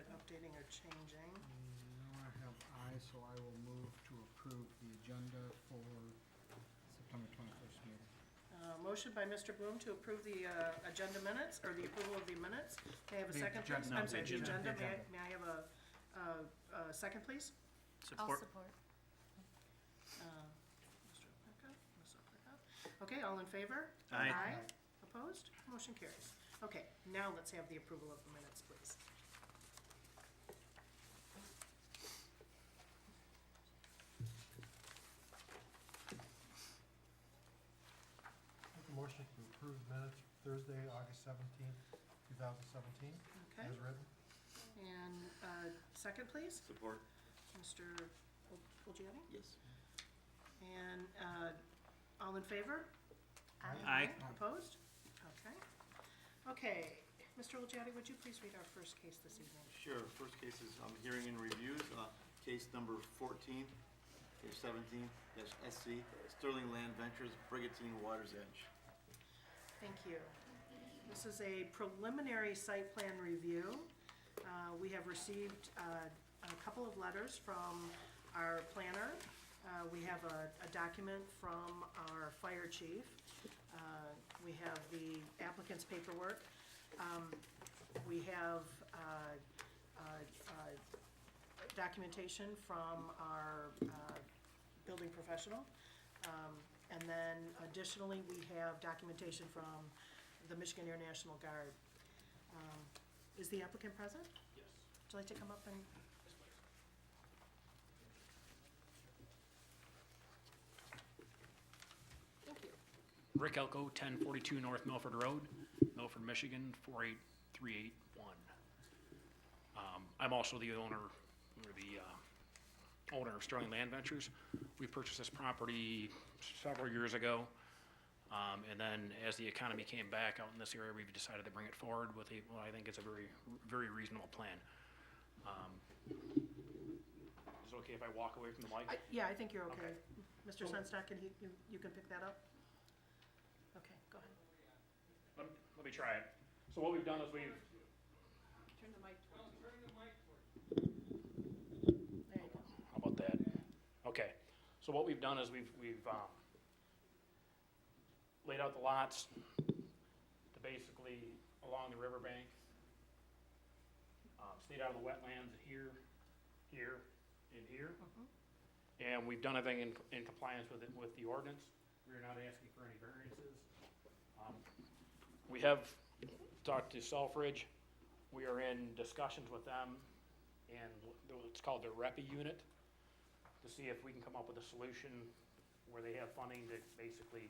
it updating or changing. Now I have I, so I will move to approve the agenda for September 21st meeting. Motion by Mr. Bloom to approve the agenda minutes, or the approval of the minutes. May I have a The second, please? agenda, no, I'm sorry, the the agenda. agenda. The agenda. May I have a second, please? I'll Support. support. Mr. Opeka, Ms. Opeka. Okay, all in favor? Aye. Opposed? Motion carries. Okay, now let's have the approval of the minutes, please. Make a motion to approve minutes Thursday, August 17th, 2017, Okay, as written. and second, please? Support. Mr. Olgiati? Yes. And all in favor? Aye. Opposed? Okay. Okay, Mr. Olgiati, would you please read our first case this evening? Sure. First case is hearing and reviews, case number 14, case 17, SC, Sterling Land Ventures, Brigantine Water's Edge. Thank you. This is a preliminary site plan review. We have received a couple of letters from our planner. We have a document from our fire chief. We have the applicant's paperwork. We have documentation from our building professional. And then additionally, we have documentation from the Michigan Air National Guard. Is the applicant present? Yes. Would you like to come up and? Thank you. Rick Elko, 1042 North Milford Road, Milford, Michigan, 48381. I'm also the owner, or the owner of Sterling Land Ventures. We purchased this property several years ago. And then as the economy came back out in this area, we've decided to bring it forward with what I think is a very, very reasonable plan. Is it okay if I walk away from the mic? Yeah, I think you're okay. Okay. Mr. Sunstock, you can pick that up? Okay, go ahead. Let me try it. So what we've done is we've, Turn the mic towards you. There you go. how about that? Okay, so what we've done is we've laid out the lots to basically along the riverbank, stayed out of the wetlands here, here, and here. And we've done everything in compliance with the ordinance. We're not asking for any variances. We have talked to Selfridge. We are in discussions with them and what's called the REPI unit to see if we can come up with a solution where they have funding to basically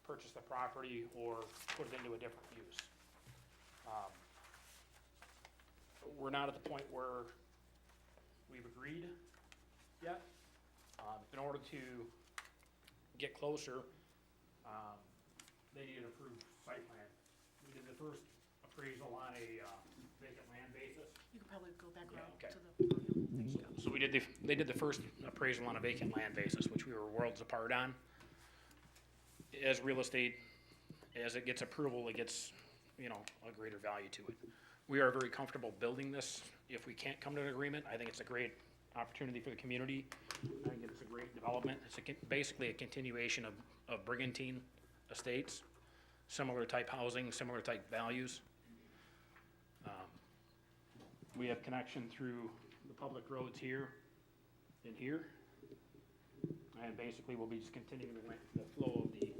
purchase the property or put it into a different use. We're not at the point where we've agreed yet. In order to get closer, they need an approved site plan. We did the first appraisal on a vacant land basis. You could probably go back Yeah, around okay. to the podium. There you go. So they did the first appraisal on a vacant land basis, which we were worlds apart on. As real estate, as it gets approval, it gets, a greater value to it. We are very comfortable building this. If we can't come to an agreement, I think it's a great opportunity for the community. I think it's a great development. It's basically a continuation of Brigantine Estates, similar type housing, similar type values. We have connection through the public roads here and here. And basically, we'll be just continuing the flow of the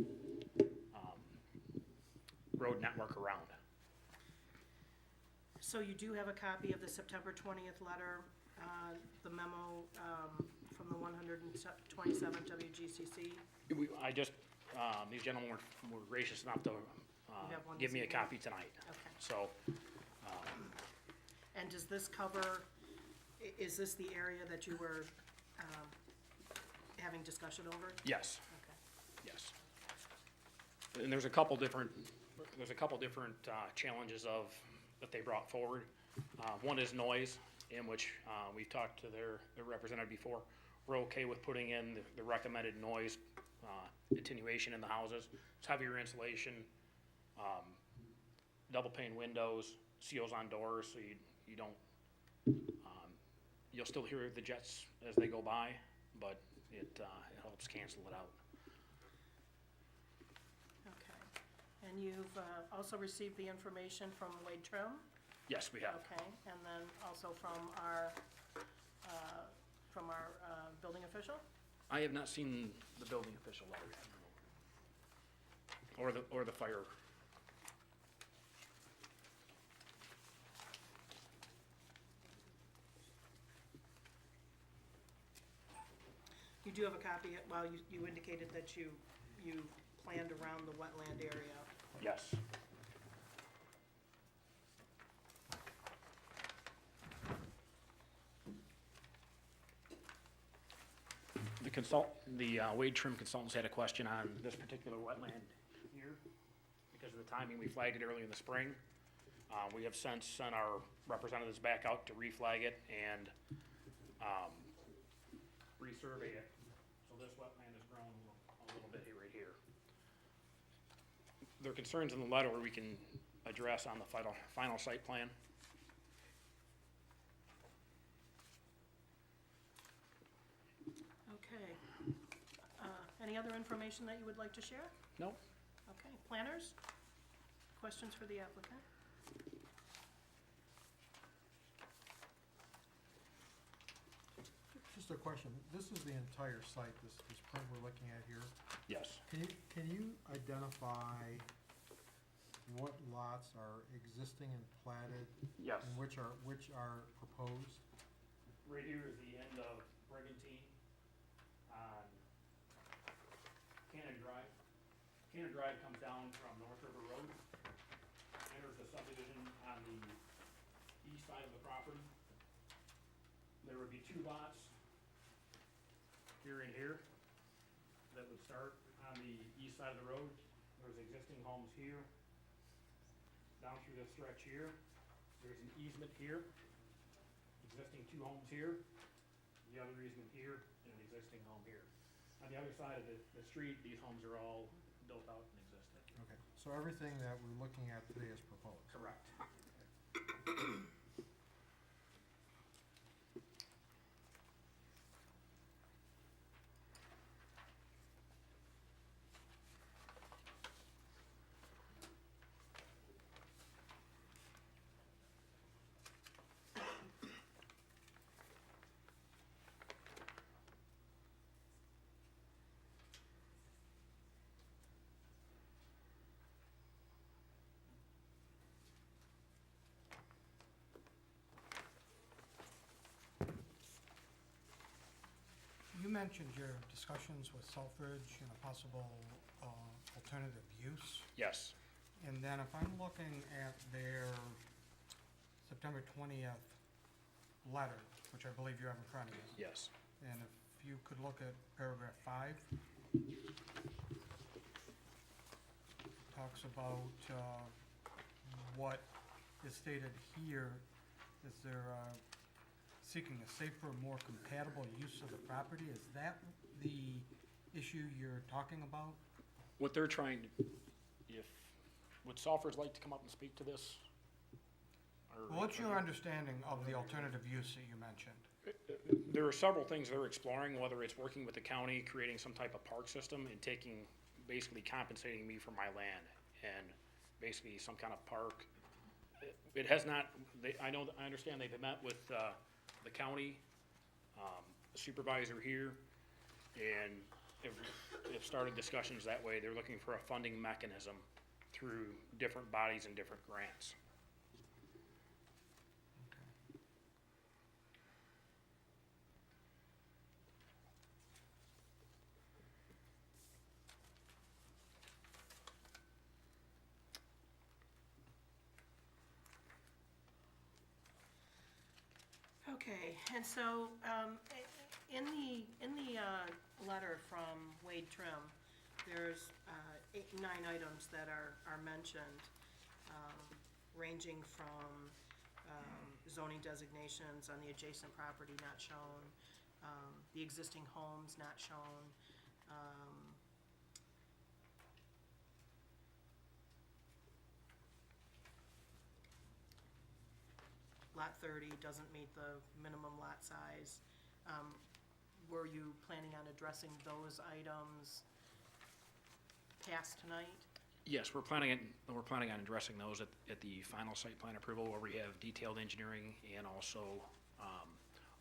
road network around. So you do have a copy of the September 20th letter, the memo from the 127th WGCC? These gentlemen were gracious enough to have one give this me a evening? copy tonight. Okay. So, And does this cover, is this the area that you were having discussion over? yes, Okay. yes. And there's a couple different challenges that they brought forward. One is noise, in which we've talked to their representative before. We're okay with putting in the recommended noise attenuation in the houses. It's heavier insulation, double pane windows, seals on doors, so you don't You'll still hear the jets as they go by, but it helps cancel it out. Okay. And you've also received the information from Wade Trim? Yes, we have. Okay, and then also from our building official? I have not seen the building official letter yet. Or the fire. You do have a copy, well, you indicated that you planned around the wetland area. Yes. The Wade Trim consultants had a question on this particular wetland here. Because of the timing, we flagged it early in the spring. We have since sent our representatives back out to reflag it and resurvey it. So this wetland has grown a little bit right here. There are concerns in the letter where we can address on the final site plan. Okay. Any other information that you would like to share? No? Okay, planners? Questions for the applicant? Just a question, this is the entire site, this print we're looking at here. Yes. Can you identify what lots are existing and platted? Yes. And which are proposed? Right here is the end of Brigantine on Cannon Drive. Cannon Drive comes down from North River Road, enters the subdivision on the east side of the property. There would be two lots, here and here, that would start on the east side of the road. There's existing homes here, down through this stretch here. There's an easement here, existing two homes here, the other easement here, and an existing home here. On the other side of the street, these homes are all built out and existing. Okay, so everything that we're looking at today is proposed? Correct. You mentioned your discussions with Selfridge and a possible alternative use. Yes. And then if I'm looking at their September 20th letter, which I believe you have in front of you, Yes. and if you could look at paragraph 5, talks about what is stated here, is there seeking a safer, more compatible use of the property? Is that the issue you're talking about? What they're trying to, would Salford's like to come up and speak to this? Or- What's your understanding of the alternative use that you mentioned? There are several things they're exploring, whether it's working with the county, creating some type of park system and basically compensating me for my land and basically some kind of park. It has not, I understand they've met with, the county, supervisor here, and have started discussions that way. They're looking for a funding mechanism through different bodies and different grants. Okay, and so, in the letter from Wade Trim, there's 9 items that are mentioned, ranging from zoning designations on the adjacent property not shown, the existing homes not shown, lot 30 doesn't meet the minimum lot size. Were you planning on addressing those items past tonight? Yes, we're planning on addressing those at the final site plan approval, where we have detailed engineering and also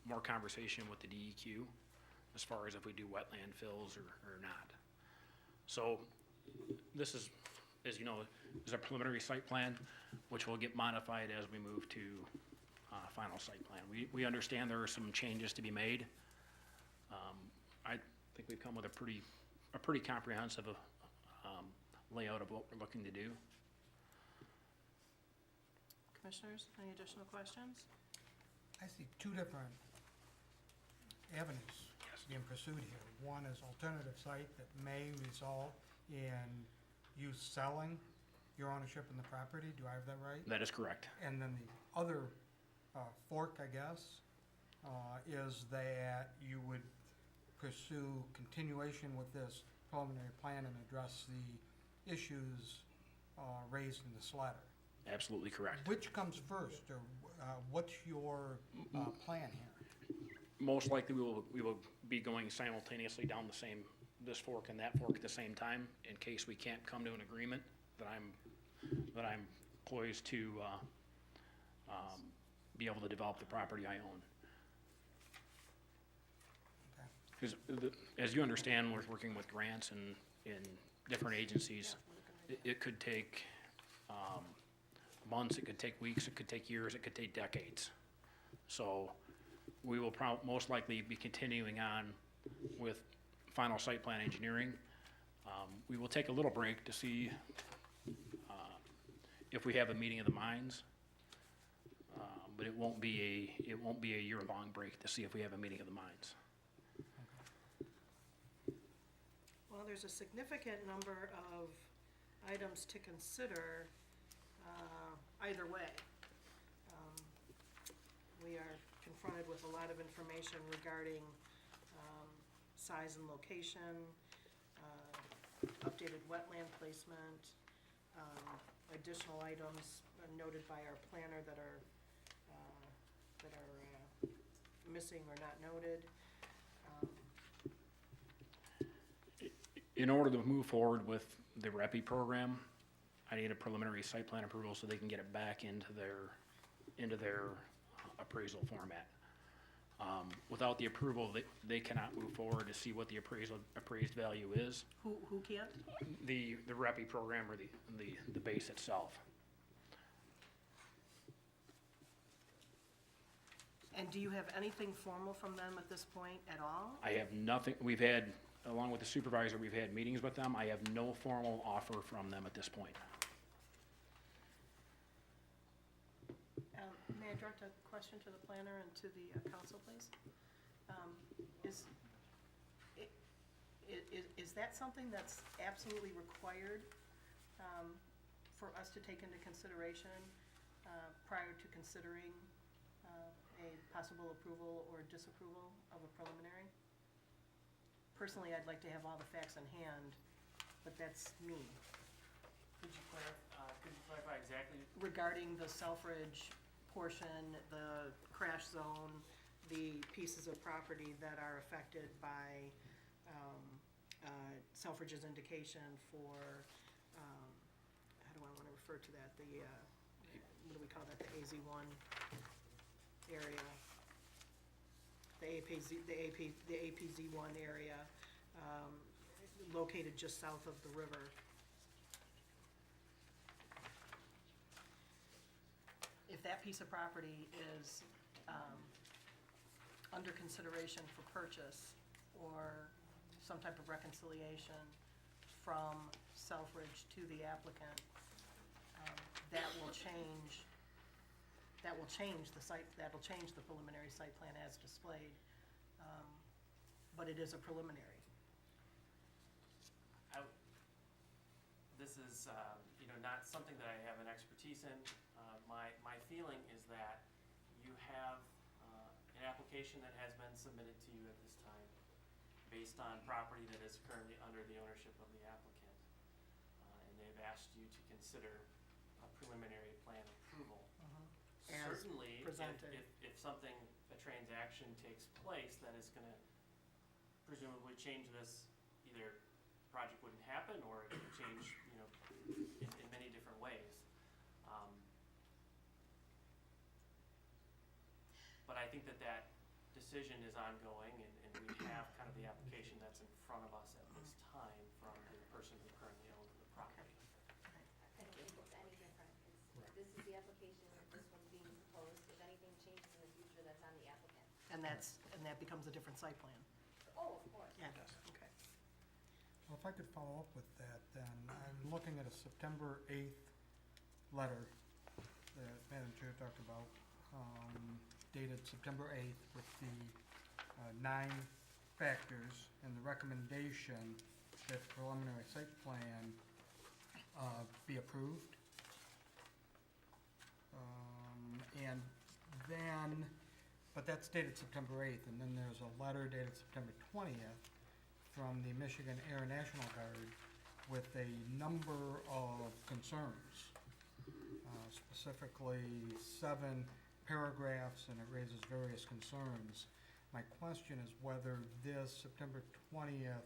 more conversation with the DEQ as far as if we do wetland fills or not. So this is, as you know, is a preliminary site plan, which will get modified as we move to final site plan. We understand there are some changes to be made. I think we've come with a pretty comprehensive layout of what we're looking to do. Commissioners, any additional questions? I see two different avenues being pursued here. One is alternative site that may result in you selling your ownership in the property. Do I have that right? That is correct. And then the other fork, I guess, is that you would pursue continuation with this preliminary plan and address the issues raised in this letter. Absolutely correct. Which comes first, or what's your plan here? Most likely, we will be going simultaneously down this fork and that fork at the same time, in case we can't come to an agreement, that I'm poised to be able to develop the property I own. Because, as you understand, we're working with grants and in different agencies. It could take months, it could take weeks, it could take years, it could take decades. So we will most likely be continuing on with final site plan engineering. We will take a little break to see if we have a meeting of the minds, but it won't be a year-long break to see if we have a meeting of the minds. Well, there's a significant number of items to consider either way. We are confronted with a lot of information regarding size and location, updated wetland placement, additional items noted by our planner that are missing or not noted. In order to move forward with the REPI program, I need a preliminary site plan approval so they can get it back into their appraisal format. Without the approval, they cannot move forward to see what the appraised value is. Who can't? The REPI program or the base itself. And do you have anything formal from them at this point at all? I have nothing, along with the supervisor, we've had meetings with them. I have no formal offer from them at this point. May I direct a question to the planner and to the council, please? Is that something that's absolutely required for us to take into consideration prior to considering a possible approval or disapproval of a preliminary? Personally, I'd like to have all the facts in hand, but that's me. Could you clarify exactly? Regarding the Selfridge portion, the crash zone, the pieces of property that are affected by Selfridge's indication for, how do I want to refer to that? What do we call that, the AZ1 area? The APZ1 area, located just south of the river. If that piece of property is under consideration for purchase or some type of reconciliation from Selfridge to the applicant, that will change the preliminary site plan as displayed, but it is a preliminary. This is, not something that I have an expertise in. My feeling is that you have an application that has been submitted to you at this time based on property that is currently under the ownership of the applicant. And they've asked you to consider a preliminary plan approval. And certainly, presented. if something, a transaction takes place, that is gonna presumably change this, either the project wouldn't happen, or it would change, you know, in many different ways. But I think that decision is ongoing, and we have kind of the application that's in front of us at this time from the person who currently owns the property. I don't think it's any different. Right. This is the application, this one's being proposed. If anything changes in the future, that's on the applicant. And that becomes a different site plan. Oh, of course. Yeah, okay. Well, if I could follow up with that, then I'm looking at a September 8th letter that Madam Chair talked about, dated September 8th with the 9 factors and the recommendation that the preliminary site plan be approved. And then, but that's dated September 8th, and then there's a letter dated September 20th from the Michigan Air National Guard with a number of concerns, specifically 7 paragraphs, and it raises various concerns. My question is whether this September 20th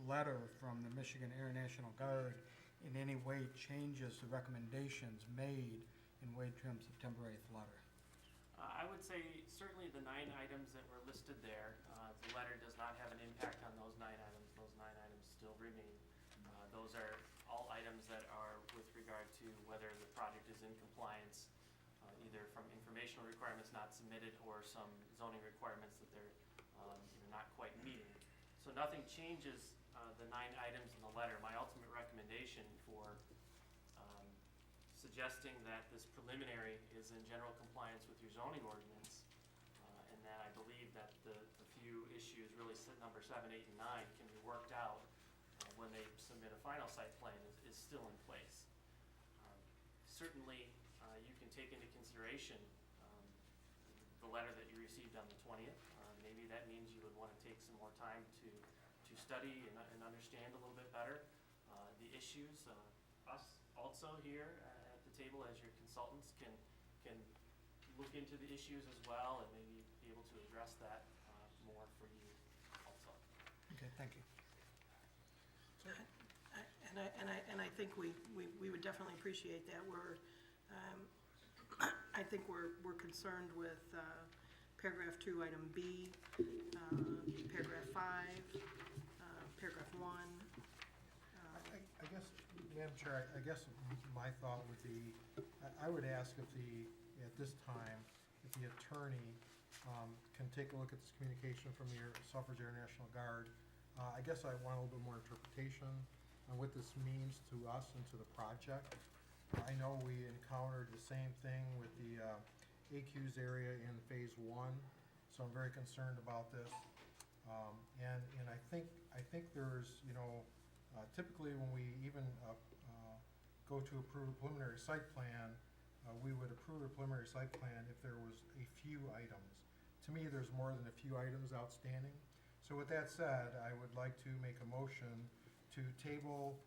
letter from the Michigan Air National Guard in any way changes the recommendations made in Wade Trim's September 8th letter. I would say certainly the 9 items that were listed there, the letter does not have an impact on those 9 items. Those 9 items still remain. Those are all items that are with regard to whether the project is in compliance, either from informational requirements not submitted or some zoning requirements that they're not quite meeting. So nothing changes the 9 items in the letter. My ultimate recommendation for suggesting that this preliminary is in general compliance with your zoning ordinance, and that I believe that the few issues, really number 7, 8, and 9, can be worked out when they submit a final site plan is still in place. Certainly, you can take into consideration the letter that you received on the 20th. Maybe that means you would want to take some more time to study and understand a little bit better the issues. Us also here at the table as your consultants can look into the issues as well and maybe be able to address that more for you also. Okay, thank you. And I think we would definitely appreciate that. I think we're concerned with paragraph 2, item B, paragraph 5, paragraph 1. I guess, Madam Chair, I guess my thought would be, I would ask if at this time, if the attorney can take a look at this communication from the Selfridge Air National Guard. I guess I want a little bit more interpretation on what this means to us and to the project. I know we encountered the same thing with the AQ's area in phase 1, so I'm very concerned about this. And I think there's, typically when we even go to approve a preliminary site plan, we would approve a preliminary site plan if there was a few items. To me, there's more than a few items outstanding. So with that said, I would like to make a motion to table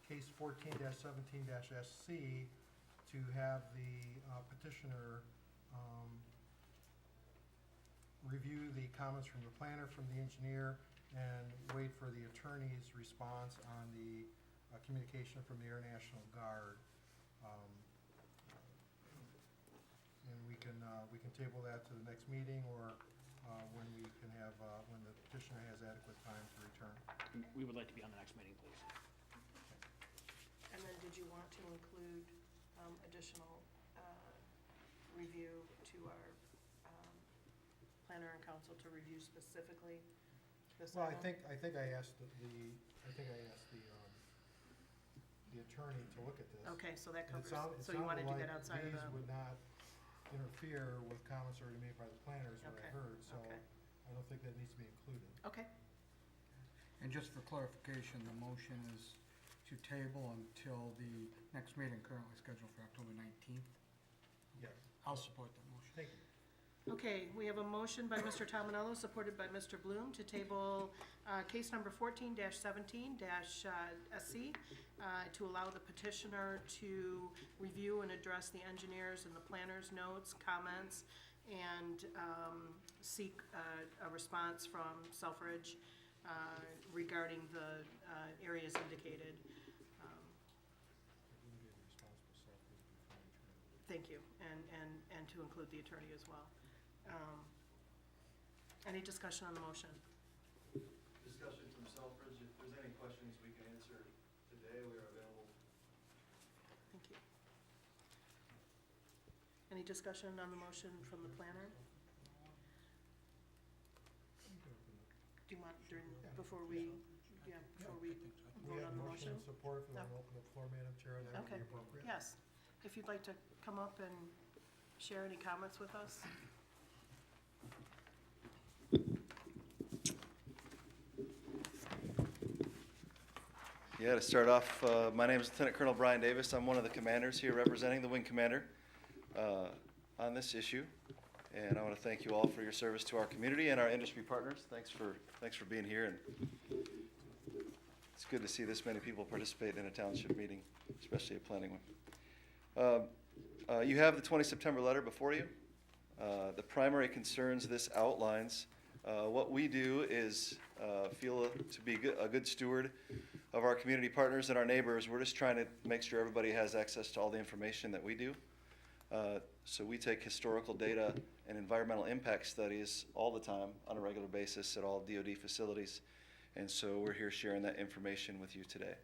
case 14-17-SC to have the petitioner review the comments from the planner, from the engineer, and wait for the attorney's response on the communication from the Air National Guard. And we can table that to the next meeting, or when we can have, when the petitioner has adequate time to return. We would like to be on the next meeting, please. And then did you want to include additional review to our planner and council to review specifically this Well, I item? think I asked the attorney to look at this. Okay, so that And it covers, sounded so you wanted to like get outside of these the, would not interfere with comments already made by the planners, what I Okay, heard, so okay. I don't think that needs to be included. okay, And just for clarification, the motion is to table until the next meeting, currently scheduled for October 19th. Yes, I'll support that motion. thank you. Okay, we have a motion by Mr. Tominello, supported by Mr. Bloom, to table case number 14-17-SC, to allow the petitioner to review and address the engineers and the planner's notes, comments, and seek a response from Selfridge regarding the areas indicated. Thank you, and to include the attorney as well. Any discussion on the motion? Discussion from Selfridge. If there's any questions we can answer today, we are available. Thank you. Any discussion on the motion from the planner? Do you want, before we vote on the motion? And support, if you want to No. open the floor, Madam Chair, that would Okay, be appropriate. yes. If you'd like to come up and share any comments with us? Yeah, to start off, my name is Lieutenant Colonel Brian Davis. I'm one of the commanders here representing the Wing Commander on this issue. And I want to thank you all for your service to our community and our industry partners. Thanks for being here. And it's good to see this many people participate in a township meeting, especially a planning one. You have the 20 September letter before you. The primary concerns this outlines. What we do is feel to be a good steward of our community partners and our neighbors. We're just trying to make sure everybody has access to all the information that we do. So we take historical data and environmental impact studies all the time on a regular basis at all DoD facilities. And so we're here sharing that information with you today.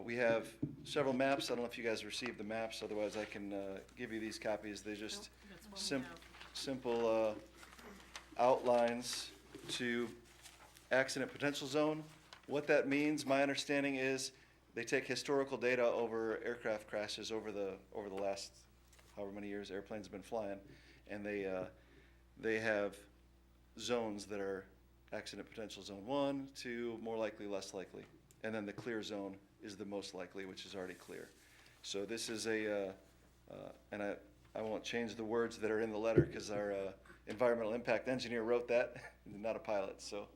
We have several maps. I don't know if you guys received the maps, otherwise I can give you these copies. They just Nope, that's one we have. simple outlines to accident potential zone. What that means, my understanding is, they take historical data over aircraft crashes over the last however many years airplanes have been flying, and they have zones that are accident potential zone 1, 2, more likely, less likely, and then the clear zone is the most likely, which is already clear. So this is and I won't change the words that are in the letter because our environmental impact engineer wrote that, not a pilot, so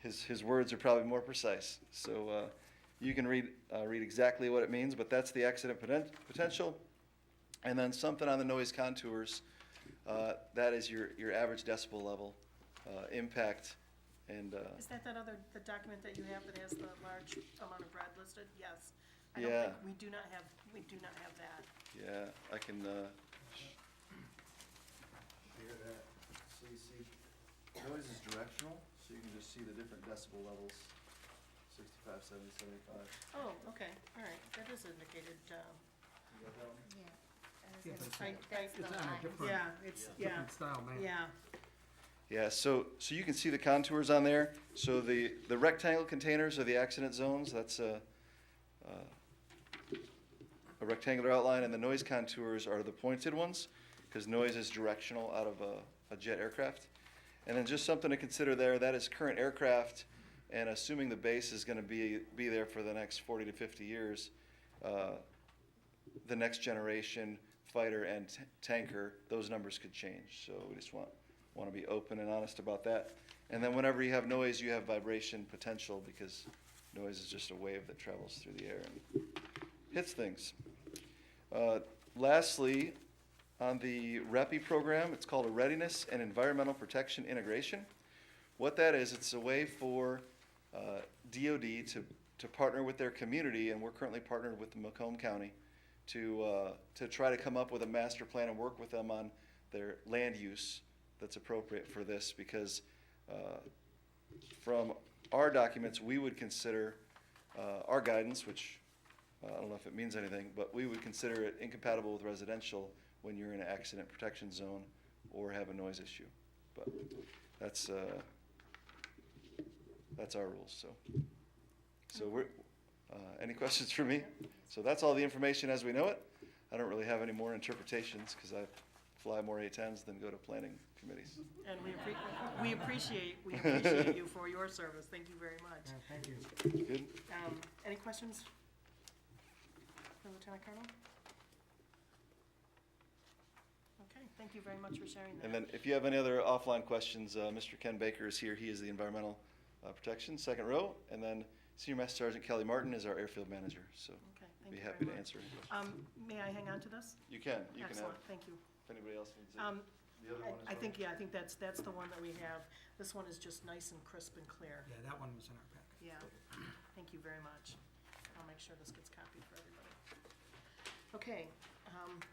his words are probably more precise. So you can read exactly what it means, but that's the accident potential. And then something on the noise contours, that is your average decibel level impact. And Is that the document that you have that has the large amount of red listed? Yes. I Yeah. don't think, we do not have that. yeah, I can, Share that. So you see, noise is directional, so you can just see the different decibel levels, 65, 70, 75. Oh, okay, all right, that is indicated, You got that one? Yeah, but I- it's on a different, yeah, it's, yeah, different style map. yeah. Yeah, so you can see the contours on there. So the rectangle containers are the accident zones. That's a rectangular outline, and the noise contours are the pointed ones, because noise is directional out of a jet aircraft. And then just something to consider there, that is current aircraft, and assuming the base is gonna be there for the next 40 to 50 years, the next generation fighter and tanker, those numbers could change. So we just want to be open and honest about that. And then whenever you have noise, you have vibration potential, because noise is just a wave that travels through the air and hits things. Lastly, on the REPI program, it's called a Readiness and Environmental Protection Integration. What that is, it's a way for DoD to partner with their community, and we're currently partnered with the Macomb County to try to come up with a master plan and work with them on their land use that's appropriate for this, because from our documents, we would consider our guidance, which I don't know if it means anything, but we would consider it incompatible with residential when you're in an accident protection zone or have a noise issue. But that's our rules, so we're, any questions for me? So that's all the information as we know it. I don't really have any more interpretations, because I fly more A-10s than go to planning committees. And we appreciate you for your service. Thank you very much. Yeah, thank you. Good? Any questions for Lieutenant Colonel? thank you very much for sharing that. And then if you have any other offline questions, Mr. Ken Baker is here. He is the Environmental Protection, second row. And then Senior Master Sergeant Kelly Martin is our airfield manager, so Okay, thank be you happy very to much. answer any questions. May I hang on to this? You can have, Excellent, thank you. if anybody else needs it. The other one is I think, yeah, I think that's the one that we have. This one is just nice and crisp and clear. Yeah, that one was in our packet. Yeah, thank you very much. I'll make sure this gets copied for everybody. Okay,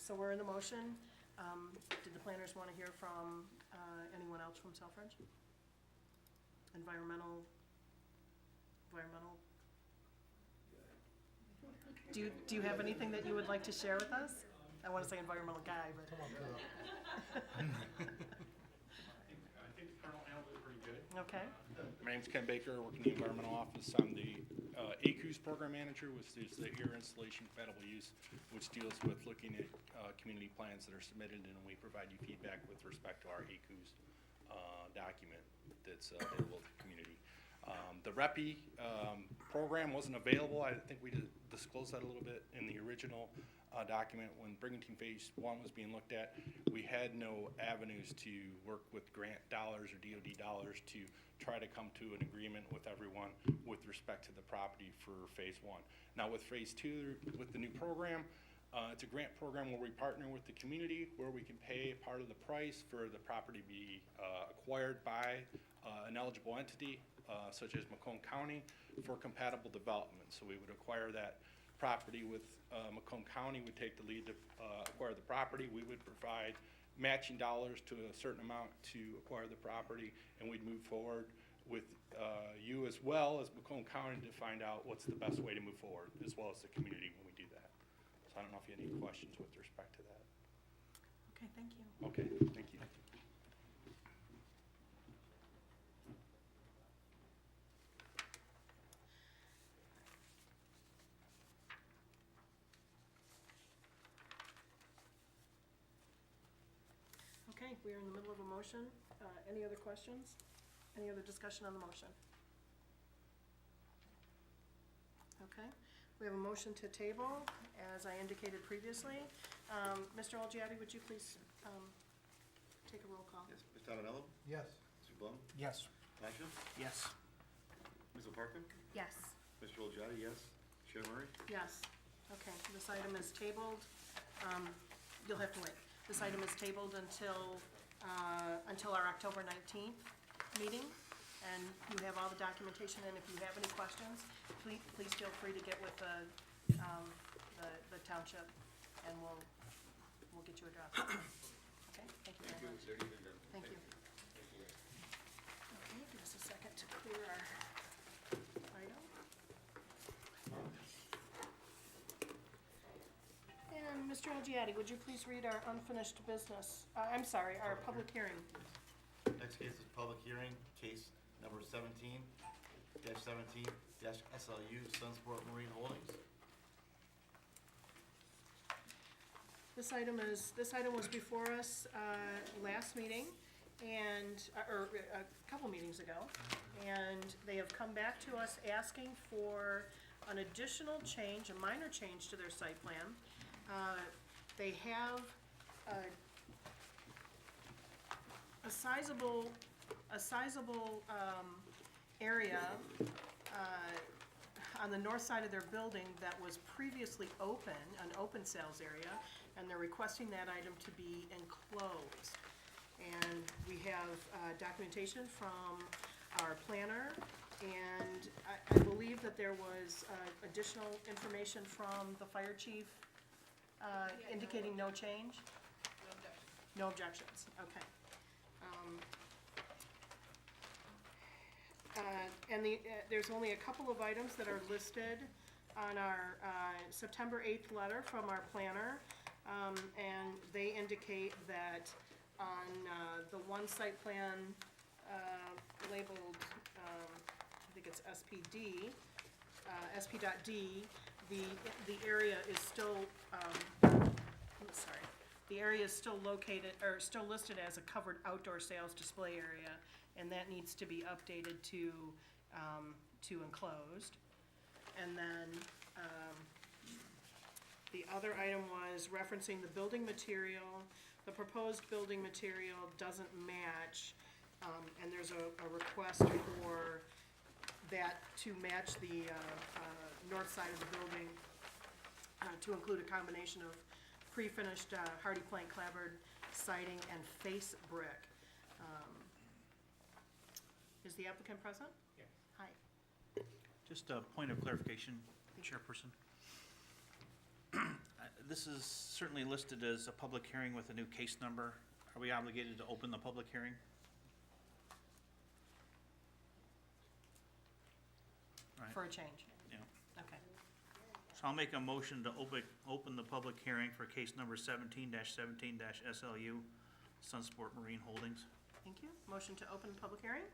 so we're in the motion. Did the planners want to hear from anyone else from Selfridge? Environmental? Do you have anything that you would like to share with us? I want to say environmental guy, but, I think Colonel handled it pretty good. okay, My name's Ken Baker, I work in the environmental office. I'm the ACUS program manager, which is the air installation compatible use, which deals with looking at community plans that are submitted, and we provide you feedback with respect to our ACUS document that's available to the community. The REPI program wasn't available. I think we disclosed that a little bit in the original document. When Brigantine Phase 1 was being looked at, we had no avenues to work with grant dollars or DOD dollars to try to come to an agreement with everyone with respect to the property for Phase 1. Now with Phase 2, with the new program, it's a grant program where we partner with the community, where we can pay part of the price for the property to be acquired by an eligible entity, such as Macomb County, for compatible development. So we would acquire that property with Macomb County, would take the lead to acquire the property. We would provide matching dollars to a certain amount to acquire the property, and we'd move forward with you as well as Macomb County to find out what's the best way to move forward, as well as the community when we do that. So I don't know if you have any questions with respect to that. okay, thank you. Okay, thank you. Okay, we are in the middle of a motion. Any other questions? Any other discussion on the motion? Okay, we have a motion to table, as I indicated previously. Mr. Olgiati, would you please take a roll call? Yes, Mr. Tominello, Yes. Mr. Blum, Yes. Tasha, Yes. Ms. Parker, Yes. Mr. Olgiati, yes. Chair Murray? Yes. Okay, this item is tabled. You'll have to wait. This item is tabled until our October 19th meeting, and you have all the documentation, and if you have any questions, please feel free to get with the township, and we'll get you addressed. Okay, thank you very much. Thank you. Okay, give us a second to clear our item. And Mr. Olgiati, would you please read our unfinished business, I'm sorry, our public hearing? Next case is public hearing, case number 17-SLU, Sunsport Marine Holdings. This item was before us last meeting, or a couple meetings ago, and they have come back to us asking for an additional change, a minor change to their site plan. They have a sizable area on the north side of their building that was previously open, an open sales area, and they're requesting that item to be enclosed. And we have documentation from our planner, and I believe that there was additional information from the fire chief indicating no change? No objections, okay. And there's only a couple of items that are listed on our September 8th letter from our planner. And they indicate that on the one site plan labeled, I think it's SPD, SP.D, the area is still, the area is still located, or still listed as a covered outdoor sales display area, and that needs to be updated to enclosed. And then, the other item was referencing the building material. the proposed building material doesn't match, and there's a request for that to match the north side of the building, to include a combination of pre-finished hardy plank clapboard siding and face brick. Is the applicant present? Yes. Hi. Just a point of clarification, Chairperson. This is certainly listed as a public hearing with a new case number. Are we obligated to open the public hearing? Right, For a change? yeah. Okay. So I'll make a motion to open the public hearing for case number 17-17-SLU, Sunsport Marine Holdings. Thank you. Motion to open public hearing?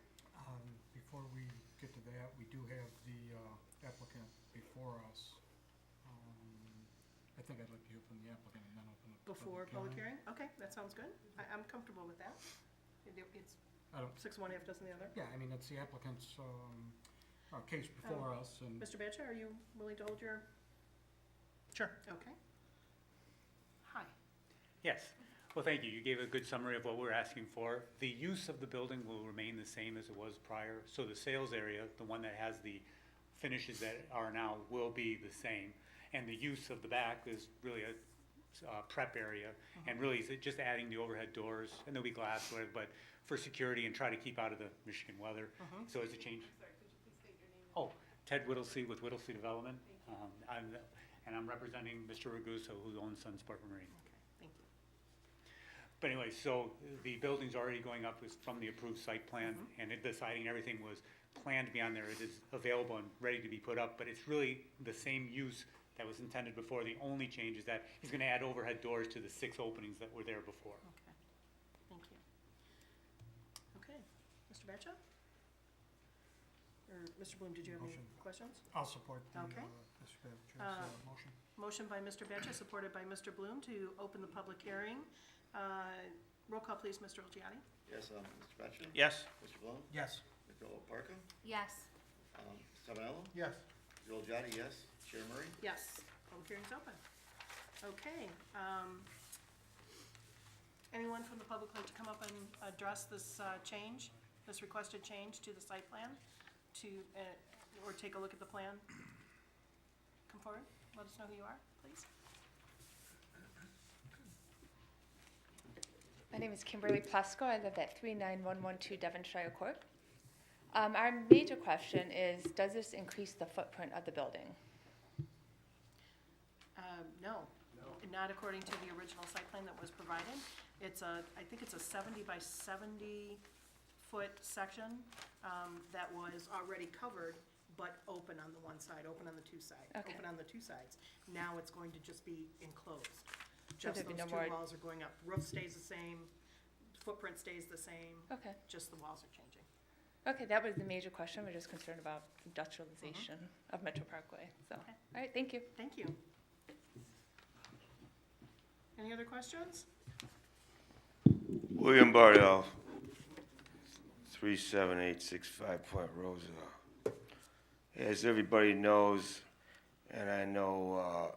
Before we get to that, we do have the applicant before us. I think I'd like to open the applicant and then open the Before public hearing? Okay, that sounds good. I'm comfortable with that. It's I don't, 6 one half dozen the other. yeah, I mean, it's the applicant's case before us, and Mr. Batcha, are you willing to hold your? Sure. Okay. Hi. Yes. Well, thank you. You gave a good summary of what we're asking for. The use of the building will remain the same as it was prior. So the sales area, the one that has the finishes that are now, will be the same. And the use of the back is really a prep area. And really, it's just adding the overhead doors, and there'll be glass, whatever, but for security and try to keep out of the Michigan weather. So it's a change. Sorry, could you please state your name? Oh, Ted Whittlesey with Whittlesey Development. I'm representing Mr. Ragusa, who owns Sunsport Marine. Okay, thank you. But anyway, so the building's already going up from the approved site plan, and the siding and everything was planned to be on there. It is available and ready to be put up, but it's really the same use that was intended before. The only change is that he's gonna add overhead doors to the 6 openings that were there before. Okay, thank you. Okay, Mr. Batcha? Or Mr. Bloom, did you have any Motion. questions? I'll support the Okay. Mr. Babchir's motion. Motion by Mr. Batcha, supported by Mr. Bloom to open the public hearing. Roll call, please, Mr. Olgiati. Yes, Mr. Batchor? Yes. Mr. Bloom? Yes. Mr. Opatka? Yes. Mr. Cavanello? Yes. Mr. Oljati, yes. Chair Murray? Yes, public hearing's open. Okay, anyone from the public like to come up and address this change, this requested change to the site plan? Or take a look at the plan? Come forward, let us know who you are, please. My name is Kimberly Plesko. I live at 39112 Devonshire Court. Our major question is, does this increase the footprint of the building? No, not according to the original site plan that was provided. It's I think it's a 70 by 70 foot section that was already covered, but open on the one side, open on the two sides. Okay. Open on the two sides. Now it's going to just be enclosed. So Just there'd be those no two more- walls are going up. Roof stays the same, footprint stays the same, Okay. just the walls are changing. Okay, that was the major question. We're just concerned about industrialization of Metro Parkway. So, Okay. all right, thank you. Thank you. Any other questions? William Bardell, 37865 Point Rosa. As everybody knows, and I know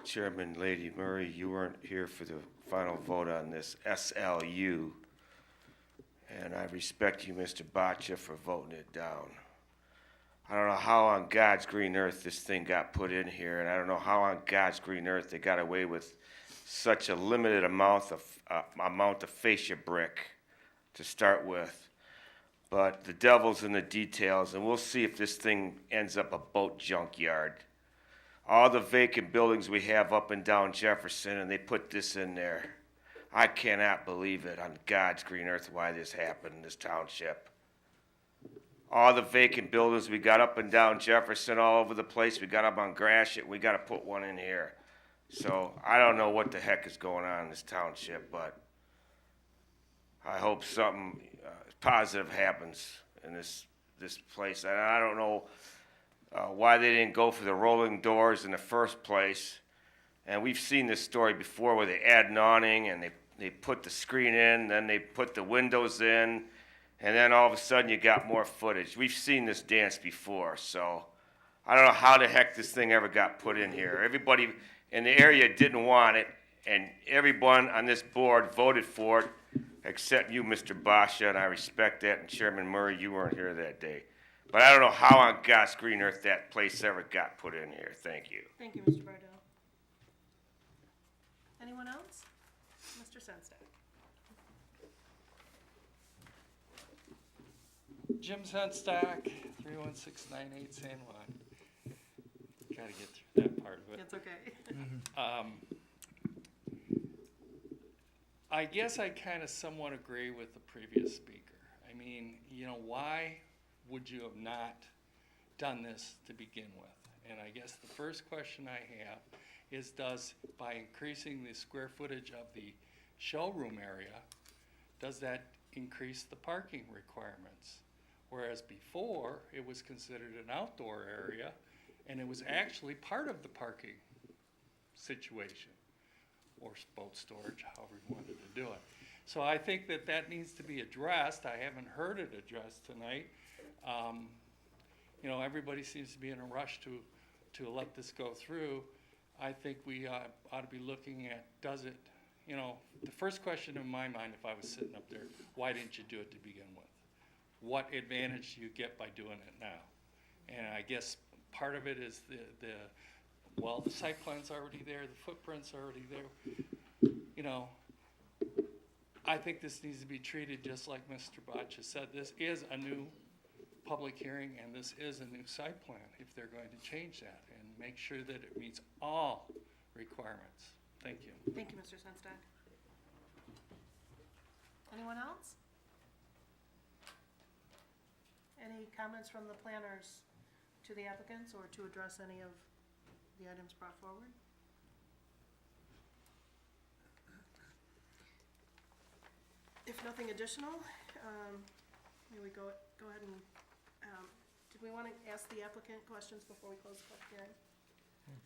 Chairman Lady Murray, you weren't here for the final vote on this SLU, and I respect you, Mr. Boccia, for voting it down. I don't know how on God's green earth this thing got put in here, and I don't know how on God's green earth they got away with such a limited amount of fascia brick to start with. But the devil's in the details, and we'll see if this thing ends up a boat junkyard. All the vacant buildings we have up and down Jefferson, and they put this in there. I cannot believe it on God's green earth why this happened in this township. All the vacant buildings we got up and down Jefferson all over the place, we got up on Gratiot, we gotta put one in here. So I don't know what the heck is going on in this township, but I hope something positive happens in this place. And I don't know why they didn't go for the rolling doors in the first place. And we've seen this story before where they add an awning and they put the screen in, then they put the windows in, and then all of a sudden you got more footage. We've seen this dance before, so I don't know how the heck this thing ever got put in here. Everybody in the area didn't want it, and everyone on this board voted for it, except you, Mr. Basha, and I respect that, and Chairman Murray, you weren't here that day. But I don't know how on God's green earth that place ever got put in here. Thank you. Thank you, Mr. Bardell. Anyone else? Mr. Senstack? Jim Senstack, 31698 San Juan. Gotta get through that part of it. It's okay. I guess I kind of somewhat agree with the previous speaker. I mean, you know, why would you have not done this to begin with? And I guess the first question I have is, does, by increasing the square footage of the showroom area, does that increase the parking requirements? Whereas before, it was considered an outdoor area, and it was actually part of the parking situation, or boat storage, however you wanted to do it. So I think that that needs to be addressed. I haven't heard it addressed tonight. You know, everybody seems to be in a rush to let this go through. I think we ought to be looking at, does it, you know, the first question in my mind, if I was sitting up there, why didn't you do it to begin with? What advantage do you get by doing it now? And I guess part of it is well, the site plan's already there, the footprint's already there. You know, I think this needs to be treated just like Mr. Botcha said. This is a new public hearing, and this is a new site plan, if they're going to change that, and make sure that it meets all requirements. Thank you. Thank you, Mr. Senstack. Anyone else? Any comments from the planners to the applicants or to address any of the items brought forward? If nothing additional, may we go ahead and, did we want to ask the applicant questions before we close the public hearing?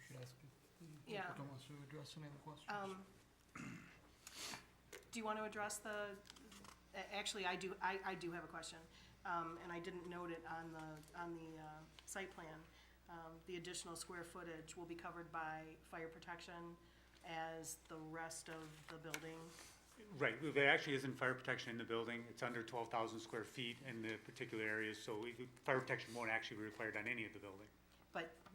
Should ask if the Yeah. applicant wants to address any of the questions. Do you want to address actually, I do have a question, and I didn't note it on the site plan. The additional square footage will be covered by fire protection as the rest of the building. Right, well, there actually isn't fire protection in the building. It's under 12,000 square feet in the particular areas, so fire protection won't actually be required on any of the building.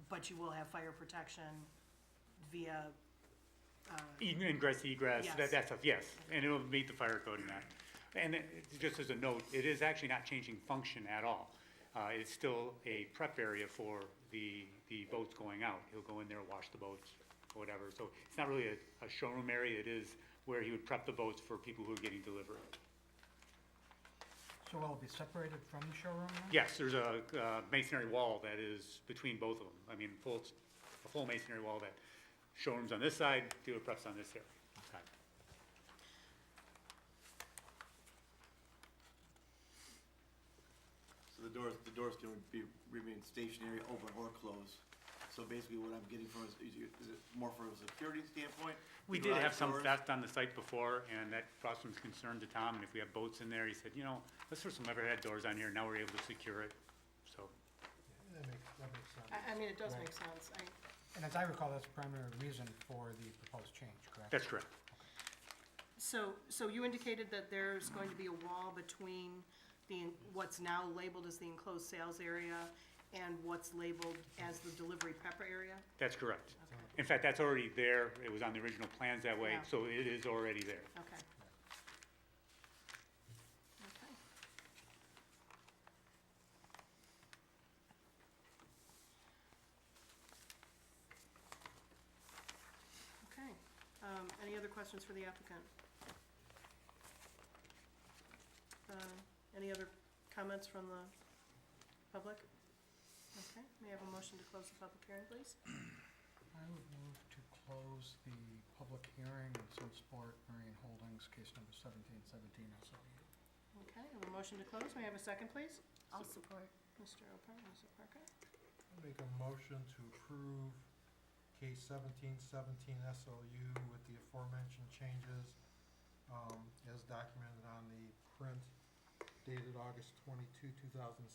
But you will have fire protection via, Ingress, egress, Yes. that stuff, yes, and it'll meet the fire code and that. And just as a note, it is actually not changing function at all. It's still a prep area for the boats going out. He'll go in there, wash the boats, or whatever. So it's not really a showroom area. It is where he would prep the boats for people who are getting delivered. So will it be separated from the showroom then? Yes, there's a masonry wall that is between both of them. I mean, a full masonry wall that showroom's on this side, dealer prep's on this side. So the doors can remain stationary, open or closed. So basically what I'm getting from is it more from a security standpoint? We did have some theft on the site before, and that brought some concern to Tom, and if we have boats in there, he said, you know, let's throw some overhead doors on here, now we're able to secure it, so. That makes sense. I mean, it does Right. make sense. And as I recall, that's the primary reason for the proposed change, correct? That's correct. So you indicated that there's going to be a wall between what's now labeled as the enclosed sales area and what's labeled as the delivery pepper area? That's correct. In fact, that's already there, it was on the original plans that way, Yeah. so it is already there. Okay. Okay. Okay. Any other questions for the applicant? Any other comments from the public? Okay, may I have a motion to close the public hearing, please? I would move to close the public hearing in Sunsport Marine Holdings, case number 1717 SLU. Okay, I have a motion to close. May I have a second, please? I'll support. Mr. O'Parker, Mr. Parker. I'll make a motion to approve case 1717 SLU with the aforementioned changes, as documented on the print dated August 22, 2017.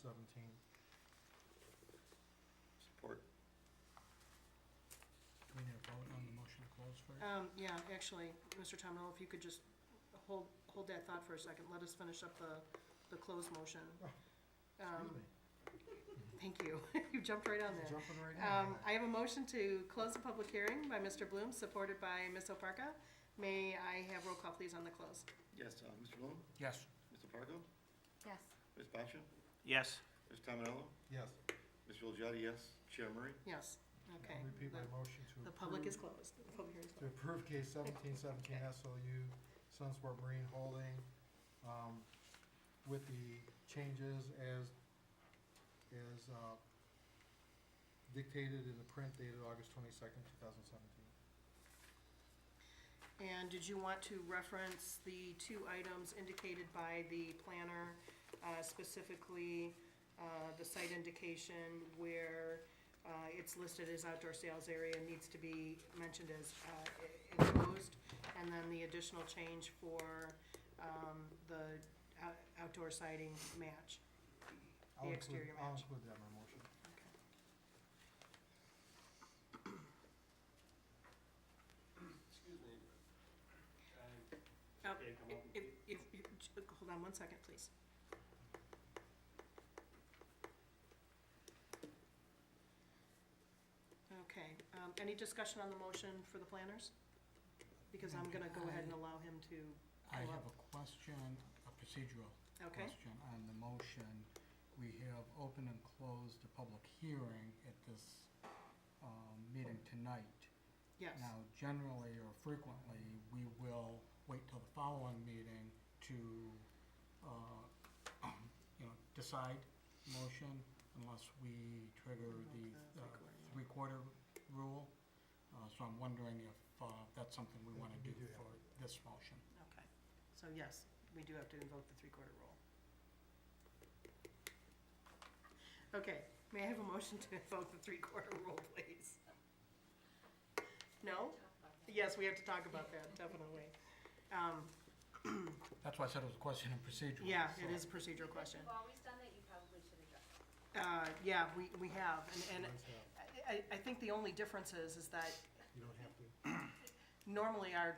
Support. Do we need a vote on the motion to close first? Yeah, actually, Mr. Tominello, if you could just hold that thought for a second. Let us finish up the closed motion. Excuse me. Thank you. You jumped right on there. Jumping right in. I have a motion to close the public hearing by Mr. Bloom, supported by Ms. Oparka. May I have roll call, please, on the close? Yes, Mr. Bloom? Yes. Mr. Parko? Yes. Ms. Baccia? Yes. Mr. Tominello? Yes. Mr. Biagiotti, yes. Chair Murray? Yes, okay. I'll repeat my motion to The public is approve, closed. The public hearing is to closed. approve case 1717 SLU Sunsport Marine Holding, with the changes as dictated in the print dated August 22nd, 2017. And did you want to reference the two items indicated by the planner, specifically the site indication where it's listed as outdoor sales area needs to be mentioned as enclosed, and then the additional change for the outdoor siding match, the exterior I'll match? include that in my motion. Okay. Excuse me. Hold on one second, please. Okay, any discussion on the motion for the planners? Because I'm gonna go ahead and allow him to I pull have up. a question, a procedural Okay. question on the motion. We have opened and closed the public hearing at this meeting tonight. Yes, Now, generally or frequently, we will wait till the following meeting to, decide motion unless we trigger the three-quarter rule. So I'm wondering if that's something we want to do We do have for this motion. okay. So yes, we do have to invoke the three-quarter rule. Okay, may I have a motion to invoke the three-quarter rule, please? No? Yes, we have to talk about that, definitely. That's why I said it was a question of procedural. Yeah, it is a procedural question. If you've always done that, you probably should address it. Yeah, we have, and Nice have. I think the only difference is that You don't have to. normally our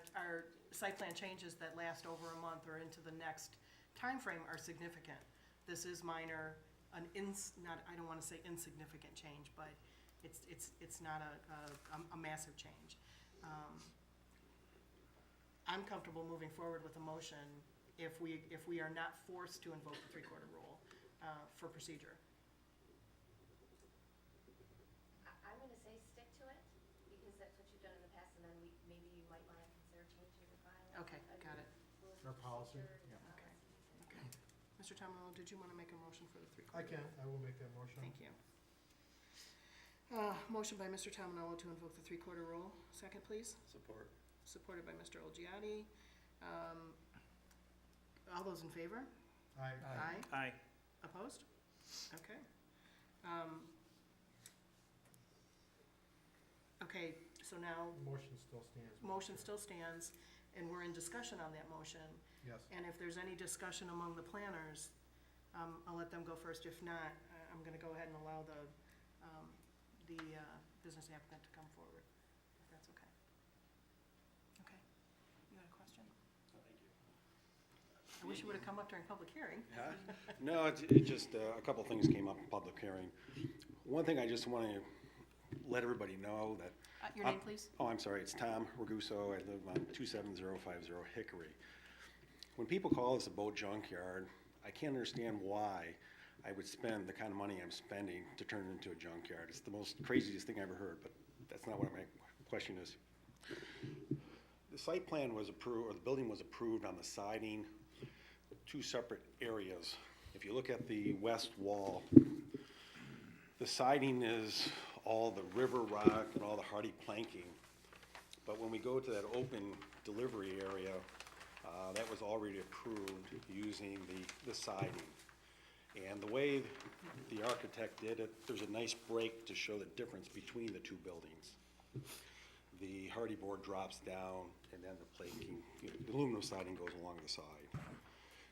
site plan changes that last over a month or into the next time frame are significant. This is minor, I don't wanna say insignificant change, but it's not a massive change. I'm comfortable moving forward with a motion if we are not forced to invoke the three-quarter rule, for procedure. I'm gonna say stick to it, because that's what you've done in the past, and then maybe you might wanna consider changing your bylaw. Okay, got it. Our policy, yeah. Okay. Okay. Mr. Tominello, did you wanna make a motion for the I three-quarter? can, I will make that motion. Thank you. Motion by Mr. Tominello to invoke the three-quarter rule. Second, please. Support. Supported by Mr. Olgiati. All those in favor? Aye. Aye. Aye. Opposed? Okay. Okay, so now, Motion still stands. motion still stands, and we're in discussion on that motion. Yes. And if there's any discussion among the planners, I'll let them go first. If not, I'm gonna go ahead and allow the business applicant to come forward, if that's okay. Okay. You had a question? So thank you. I wish you would've come up during public hearing. No, it just, a couple things came up in public hearing. One thing I just want to let everybody know that. Your name, please? Oh, I'm sorry, it's Tom Raguso. I live on 27050 Hickory. When people call this a boat junkyard, I can't understand why I would spend the kind of money I'm spending to turn it into a junkyard. It's the most craziest thing I ever heard, but that's not what my question is. The site plan was approved, or the building was approved on the siding, two separate areas. If you look at the west wall, the siding is all the river rock and all the hardy planking. But when we go to that open delivery area, that was already approved using the siding. And the way the architect did it, there's a nice break to show the difference between the two buildings. The hardy board drops down, and then the planking, the aluminum siding goes along the side.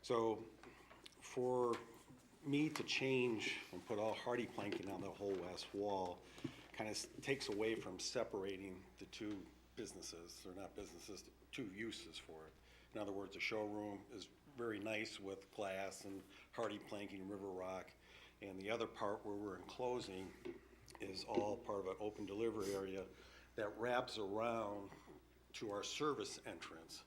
So for me to change and put all hardy planking on the whole west wall kind of takes away from separating the two businesses. They're not businesses, two uses for it. In other words, the showroom is very nice with glass and hardy planking, river rock. And the other part where we're enclosing is all part of an open delivery area that wraps around to our service entrance.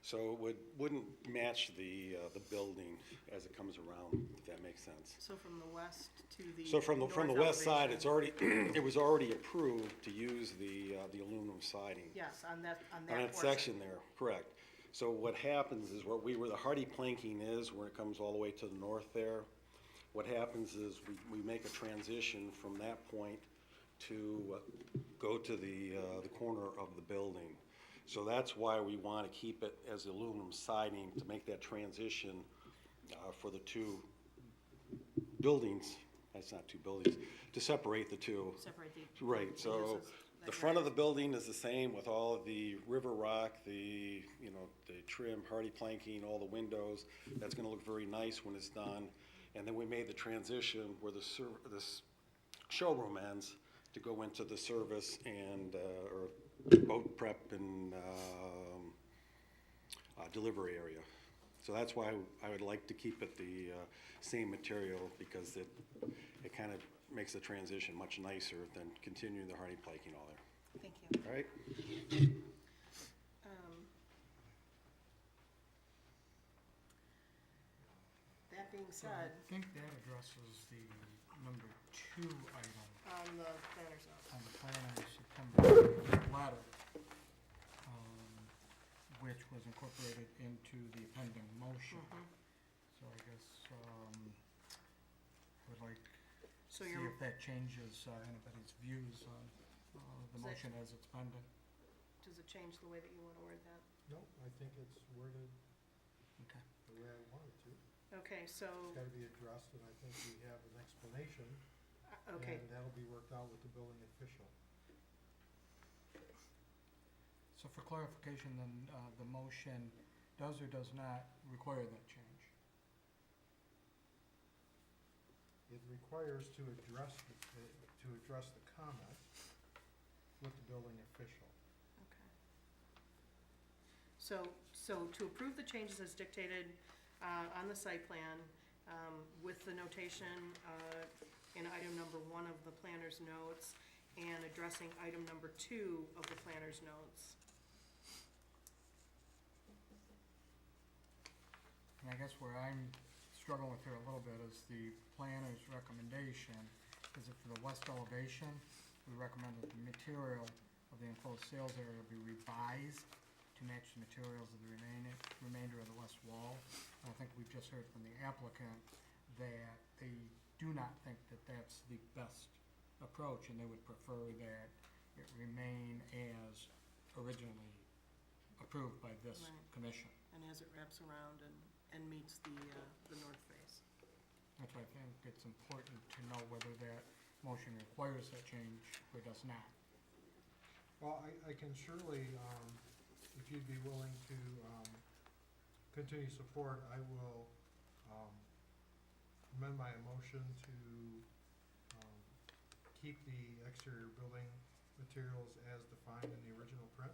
So it wouldn't match the building as it comes around, if that makes sense. So from the west to the So from the north west side, elevation. it's already, it was already approved to use the aluminum siding. Yes, on that On portion. that section there, correct. So what happens is where the hardy planking is, where it comes all the way to the north there, what happens is we make a transition from that point to go to the corner of the building. So that's why we want to keep it as aluminum siding to make that transition for the two buildings, that's not two buildings, to separate the two. Separate the. Right, the so uses. the That's front right. of the building is the same with all of the river rock, the trim, hardy planking, all the windows. That's gonna look very nice when it's done. And then we made the transition where this showroom ends to go into the service and, or boat prep and, delivery area. So that's why I would like to keep it the, same material, because it kind of makes the transition much nicer than continuing the hardy planking all there. Thank you. All right? That being So I said, think that addresses the number 2 item on the planner's note. on the plan on September letter, which was incorporated into the pending motion. Mhm. So I guess, I would like to So see you're, if that changes anybody's views on the Is that- motion as it's pending. does it change the way that you want to word that? No, I think it's worded Okay. the way I want it to. Okay, so, It's gotta be addressed, and I think we have an explanation. okay, And that'll be worked out with the building official. So for clarification, then, the motion does or does not require that change? It requires to address the comment with the building official. okay. So to approve the changes as dictated on the site plan, with the notation in item number 1 of the planner's notes, and addressing item number 2 of the planner's notes. And I guess where I'm struggling with here a little bit is the planner's recommendation is that for the west elevation, we recommend that the material of the enclosed sales area be revised to match the materials of the remainder of the west wall. And I think we've just heard from the applicant that they do not think that that's the best approach, and they would prefer that it remain as originally approved by this Right. commission. And as it wraps around and meets the north face. That's why I think it's important to know whether that motion requires that change or does not. Well, I can surely, if you'd be willing to continue support, I will amend my motion to keep the exterior building materials as defined in the original print.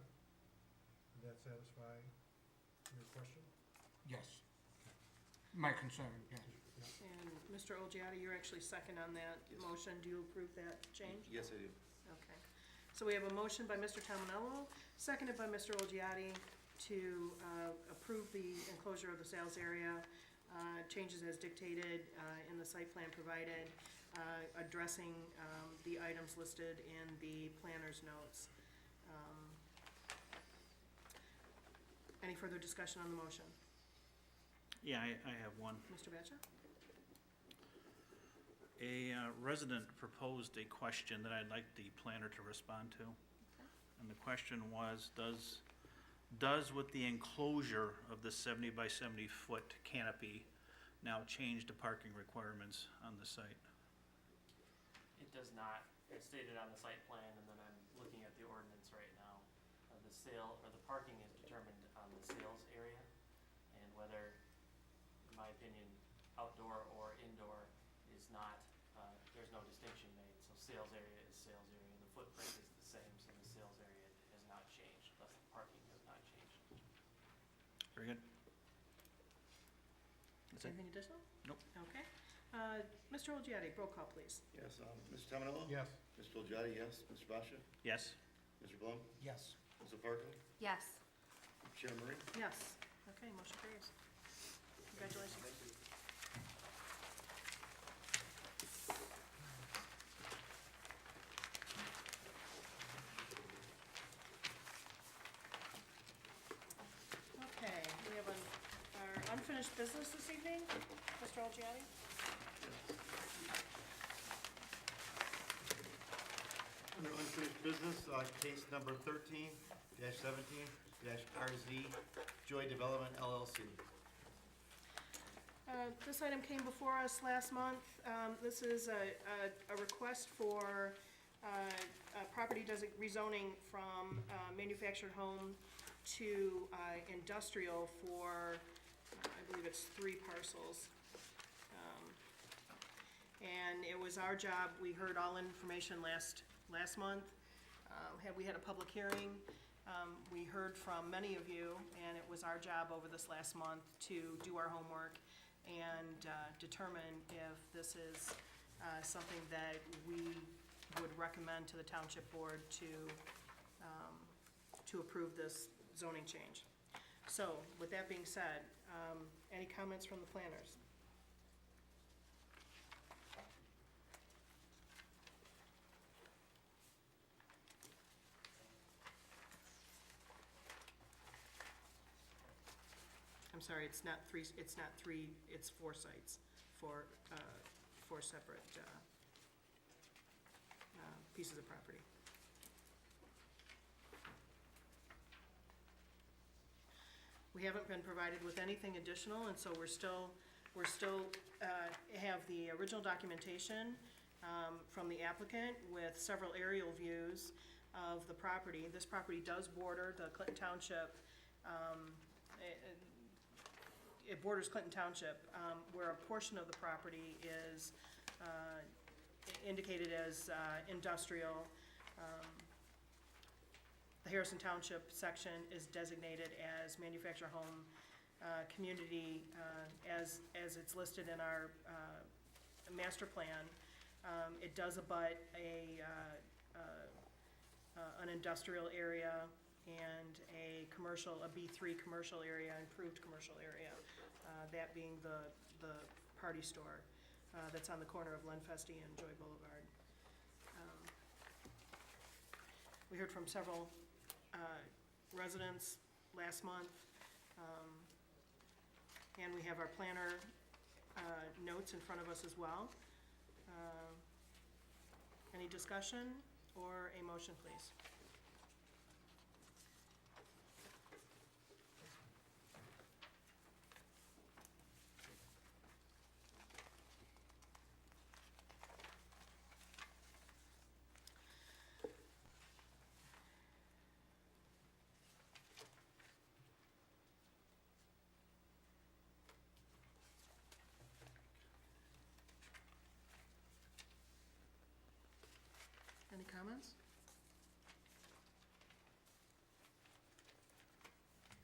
Does that satisfy your question? Yes. My concern, yes. And Mr. Olgiati, you're actually second on that Yes. motion. Do you approve that change? Yes, I do. Okay. So we have a motion by Mr. Tominello, seconded by Mr. Olgiati, to approve the enclosure of the sales area, changes as dictated in the site plan provided, addressing the items listed in the planner's notes. Any further discussion on the motion? Yeah, I have one. Mr. Batcha? A resident proposed a question that I'd like the planner to respond to. And the question was, does with the enclosure of the 70 by 70 foot canopy now change the parking requirements on the site? It does not. It's stated on the site plan, and then I'm looking at the ordinance right now. The sale, or the parking is determined on the sales area, and whether, in my opinion, outdoor or indoor is not, there's no distinction made. So sales area is sales area. The footprint is the same, so the sales area has not changed. Very good. That's it. Anything additional? Nope. Okay. Mr. Olgiati, roll call, please. Yes, Mr. Tominello? Yes. Mr. Oljati, yes. Mr. Basha? Yes. Mr. Blum? Yes. Mr. Farco? Yes. Chair Murray? Yes. Okay, motion carries. Congratulations. Okay, we have our unfinished business this evening. Mr. Olgiati? Under unfinished business, case number 13-17-RZ, Joy Development LLC. This item came before us last month. This is a request for property rezoning from manufactured home to industrial for, I believe it's 3 parcels. And it was our job, we heard all information last month. We had a public hearing. We heard from many of you, and it was our job over this last month to do our homework and determine if this is something that we would recommend to the township board to approve this zoning change. So, with that being said, any comments from the planners? I'm sorry, it's not 3, it's 4 sites for 4 separate pieces of property. We haven't been provided with anything additional, and so we're still have the original documentation from the applicant with several aerial views of the property. This property does border the Clinton Township, it borders Clinton Township, where a portion of the property is indicated as industrial. The Harrison Township section is designated as manufactured home community as it's listed in our master plan. It does abut an industrial area and a B3 commercial area, improved commercial area, that being the party store that's on the corner of Lenfesty and Joy Boulevard. We heard from several residents last month, and we have our planner notes in front of us as well. Any discussion or a motion, please? Any comments?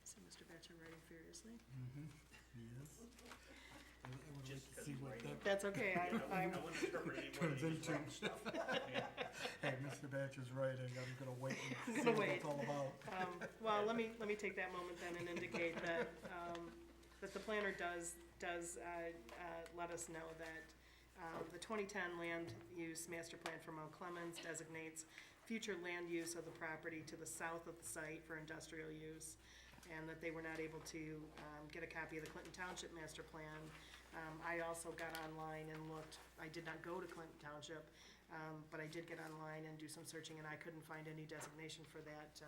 See Mr. Batcher writing furiously. Yes. I would like to see what that That's okay, I wouldn't interpret any more turns than he's into. wrong stuff. Hey, Mr. Batcher's writing, I'm gonna wait and see Gonna what wait. it's all about. Well, let me take that moment then and indicate that, that the planner does let us know that the 2010 land use master plan for Mount Clemens designates future land use of the property to the south of the site for industrial use, and that they were not able to get a copy of the Clinton Township master plan. I also got online and looked, I did not go to Clinton Township, but I did get online and do some searching, and I couldn't find any designation for that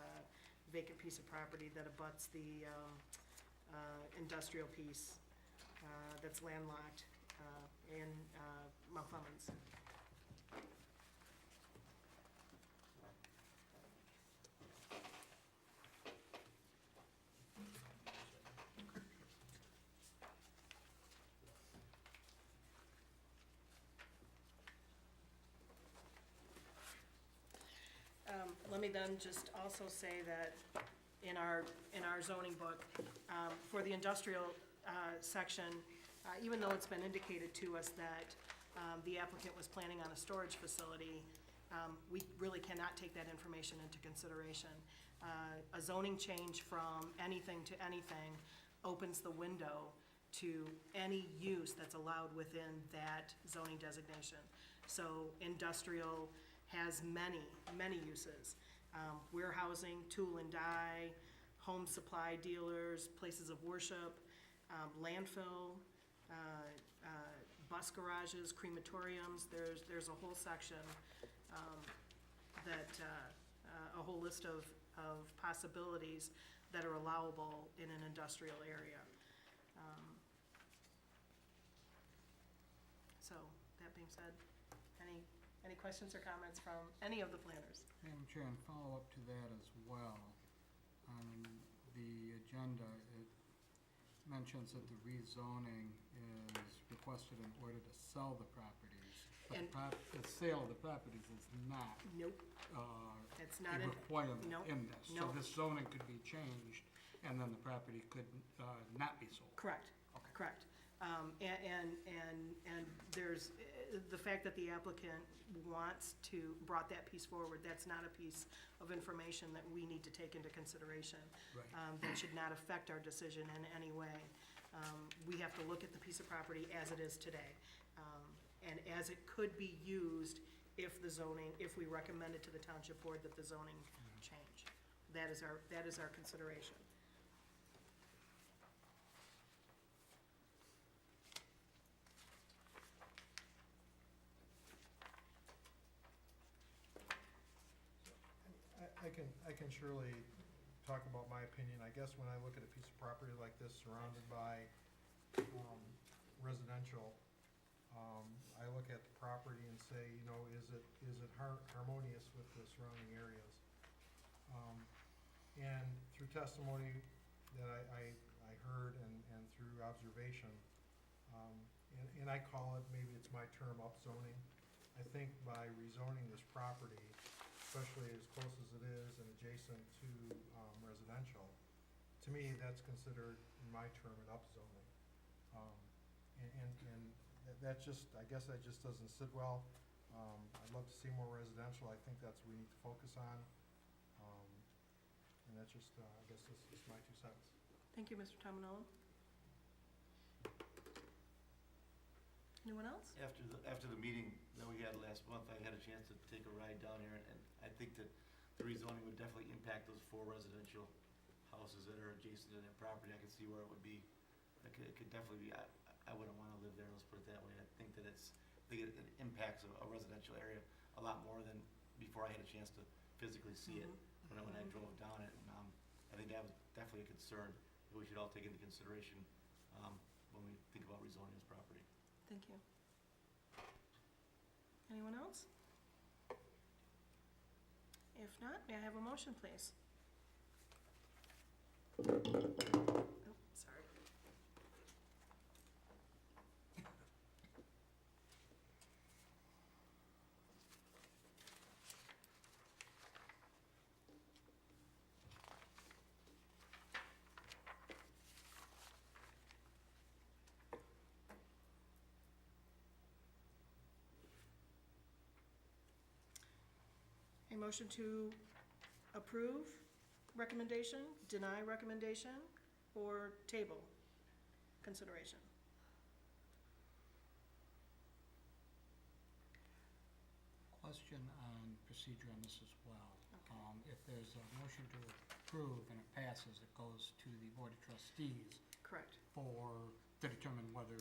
vacant piece of property that abuts the industrial piece that's landlocked in Mount Clemens. Let me then just also say that in our zoning book. For the industrial section, even though it's been indicated to us that the applicant was planning on a storage facility, we really cannot take that information into consideration. A zoning change from anything to anything opens the window to any use that's allowed within that zoning designation. So industrial has many, many uses. Warehousing, tool and die, home supply dealers, places of worship, landfill, bus garages, crematoriums. There's a whole section a whole list of possibilities that are allowable in an industrial area. So, that being said, any questions or comments from any of the planners? Madam Chair, and follow up to that as well. On the agenda, it mentions that the rezoning is requested in order to sell the properties. But the sale of the properties is not Nope, it's not a in, requirement nope, in this. So nope. this zoning could be changed, and then the property could not be sold. Correct, Okay. correct. And there's, the fact that the applicant brought that piece forward, that's not a piece of information that we need to take into consideration. Right. That should not affect our decision in any way. We have to look at the piece of property as it is today, and as it could be used if we recommend it to the township board that the zoning change. That is our consideration. I can surely talk about my opinion. I guess when I look at a piece of property like this surrounded by residential, I look at the property and say, you know, is it harmonious with the surrounding areas? And through testimony that I heard and through observation, and I call it, maybe it's my term, upzoning. I think by rezoning this property, especially as close as it is and adjacent to residential, to me, that's considered, in my term, an upzoning. And that just, I guess that just doesn't sit well. I'd love to see more residential. I think that's what we need to focus on. And that's just, I guess this is my 2 cents. Thank you, Mr. Tominello. Anyone else? After the meeting that we had last month, I had a chance to take a ride down here, and I think that the rezoning would definitely impact those 4 residential houses that are adjacent to that property. I could see where it would be, it could definitely be, I wouldn't wanna live there, let's put it that way. I think that it impacts a residential area a lot more than before I had a chance to physically see it, when I drove down it. And I think that was definitely a concern that we should all take into consideration when we think about rezoning this property. Thank you. Anyone else? If not, may I have a motion, please? Oh, sorry. A motion to approve recommendation, deny recommendation, or table consideration? Question on procedure on this as well. If there's a motion to approve and it passes, it goes to the Board of Trustees Correct. to determine whether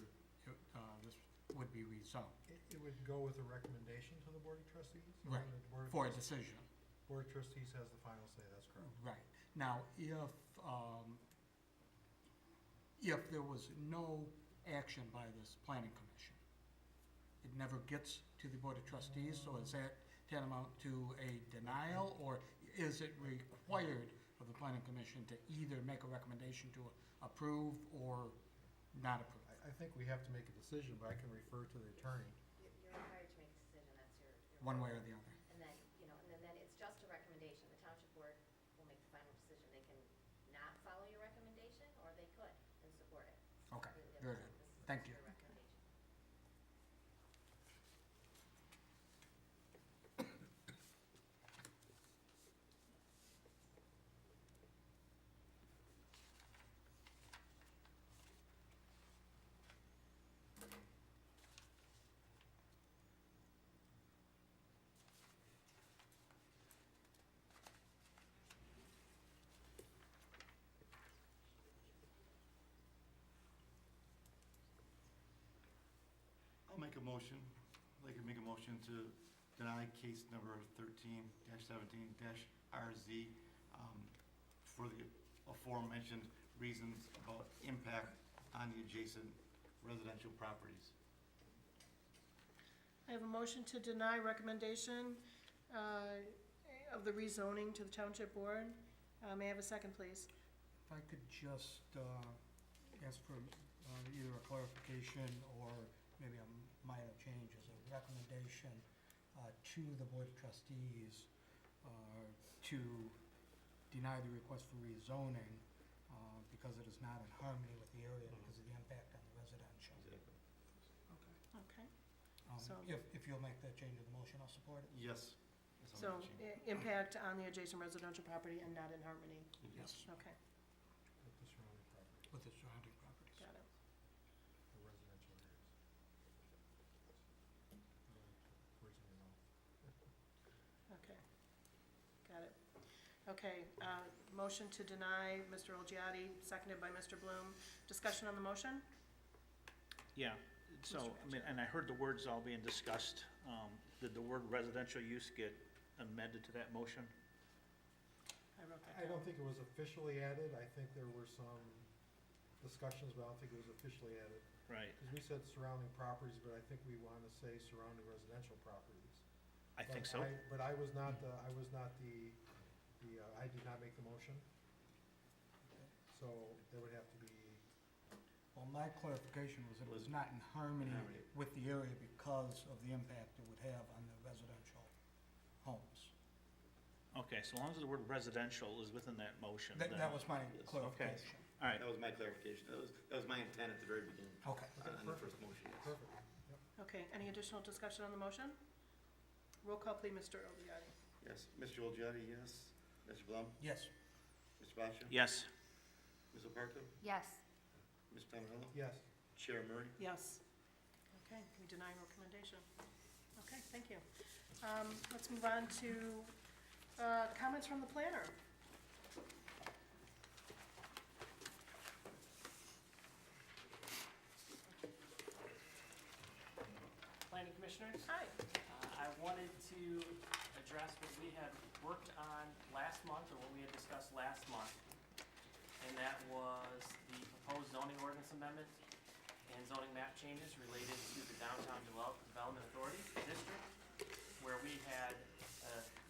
this would be rezoned. It would go with a recommendation to the Board of Trustees? or Right, the Board of for a Trustees- decision. Board of Trustees has the final say, that's correct. Right. Now, if there was no action by this planning commission, it never gets to the Board of Trustees, so is that tantamount to a denial, or is it required of the planning commission to either make a recommendation to approve or not approve? I think we have to make a decision, but I can refer to the attorney. You're required to make a decision, that's your. One way or the other. And then, and then it's just a recommendation, the township board will make the final decision, they can follow your recommendation, or they could and support it. Okay, Completely up very to good. them. This is Thank you. your recommendation. I'll make a motion, I'd like to make a motion to deny case number 13-17-RZ for the aforementioned reasons about impact on the adjacent residential properties. I have a motion to deny recommendation of the rezoning to the Township Board. May I have a second, please? If I could just ask for either a clarification or maybe a minor change as a recommendation to the Board of Trustees to deny the request for rezoning because it is not in harmony with the area because of the impact on the residential. Exactly. Okay. So- If you'll make that change of the motion, I'll support it. Yes. So, impact on the adjacent residential property and not in harmony. Yes. Okay, With the surrounding property, With the surrounding properties. got it. the residential areas. Words in your mouth. Okay, got it. Okay, motion to deny, Mr. Olgiati, seconded by Mr. Bloom. Discussion on the motion? Yeah, so, I mean, and I heard the words all being discussed. Did the word residential use get amended to that motion? I wrote that I down. don't think it was officially added. I think there were some discussions, but I don't think it was officially added. Right. Because we said surrounding properties, but I think we want to say surrounding residential properties. I think so. But I was not, I did not make the motion. So there would have to be, Well, my clarification was that it was not in harmony with the area because of the impact it would have on the residential homes. Okay, so long as the word residential is within that motion, then. That was my Yes. clarification. All right, That was my clarification. That was my intent at the very beginning, Okay. on the first motion, yes. perfect. Yep. Okay, any additional discussion on the motion? Roll call, please, Mr. Olgiati. Yes. Mr. Olgiati, yes. Mr. Blum? Yes. Mr. Basha? yes. Ms. Oparko? Yes. Ms. Tominello? Yes. Chair Murray? Yes. Okay, we deny recommendation. Okay, thank you. Let's move on to comments from the planner. Planning Commissioners? Hi. I wanted to address what we had worked on last month, or what we had discussed last month, and that was the proposed zoning ordinance amendment and zoning map changes related to the Downtown Development Authority District, where we had,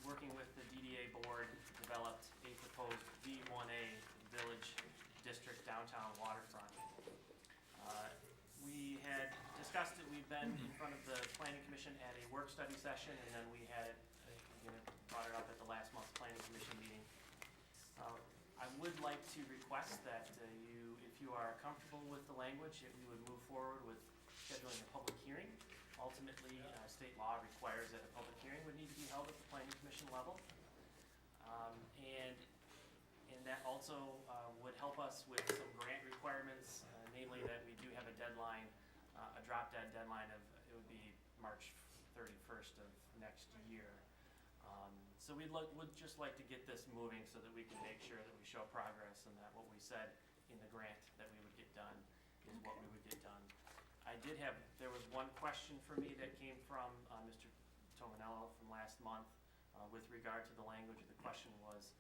working with the DDA board, developed a proposed V1A Village District Downtown Waterfront. We had discussed it, we've been in front of the planning commission at a work study session, and then we had it, again, brought it up at the last month's planning commission meeting. I would like to request that if you are comfortable with the language, that we would move forward with scheduling a public hearing. Ultimately, state law requires that a public hearing would need to be held at the planning commission level. And that also would help us with some grant requirements, namely that we do have a deadline, a drop dead deadline of, it would be March 31st of next year. So would just like to get this moving so that we can make sure that we show progress and that what we said in the grant that we would get done is what we would get done. There was one question for me that came from Mr. Tominello from last month with regard to the language. The question was,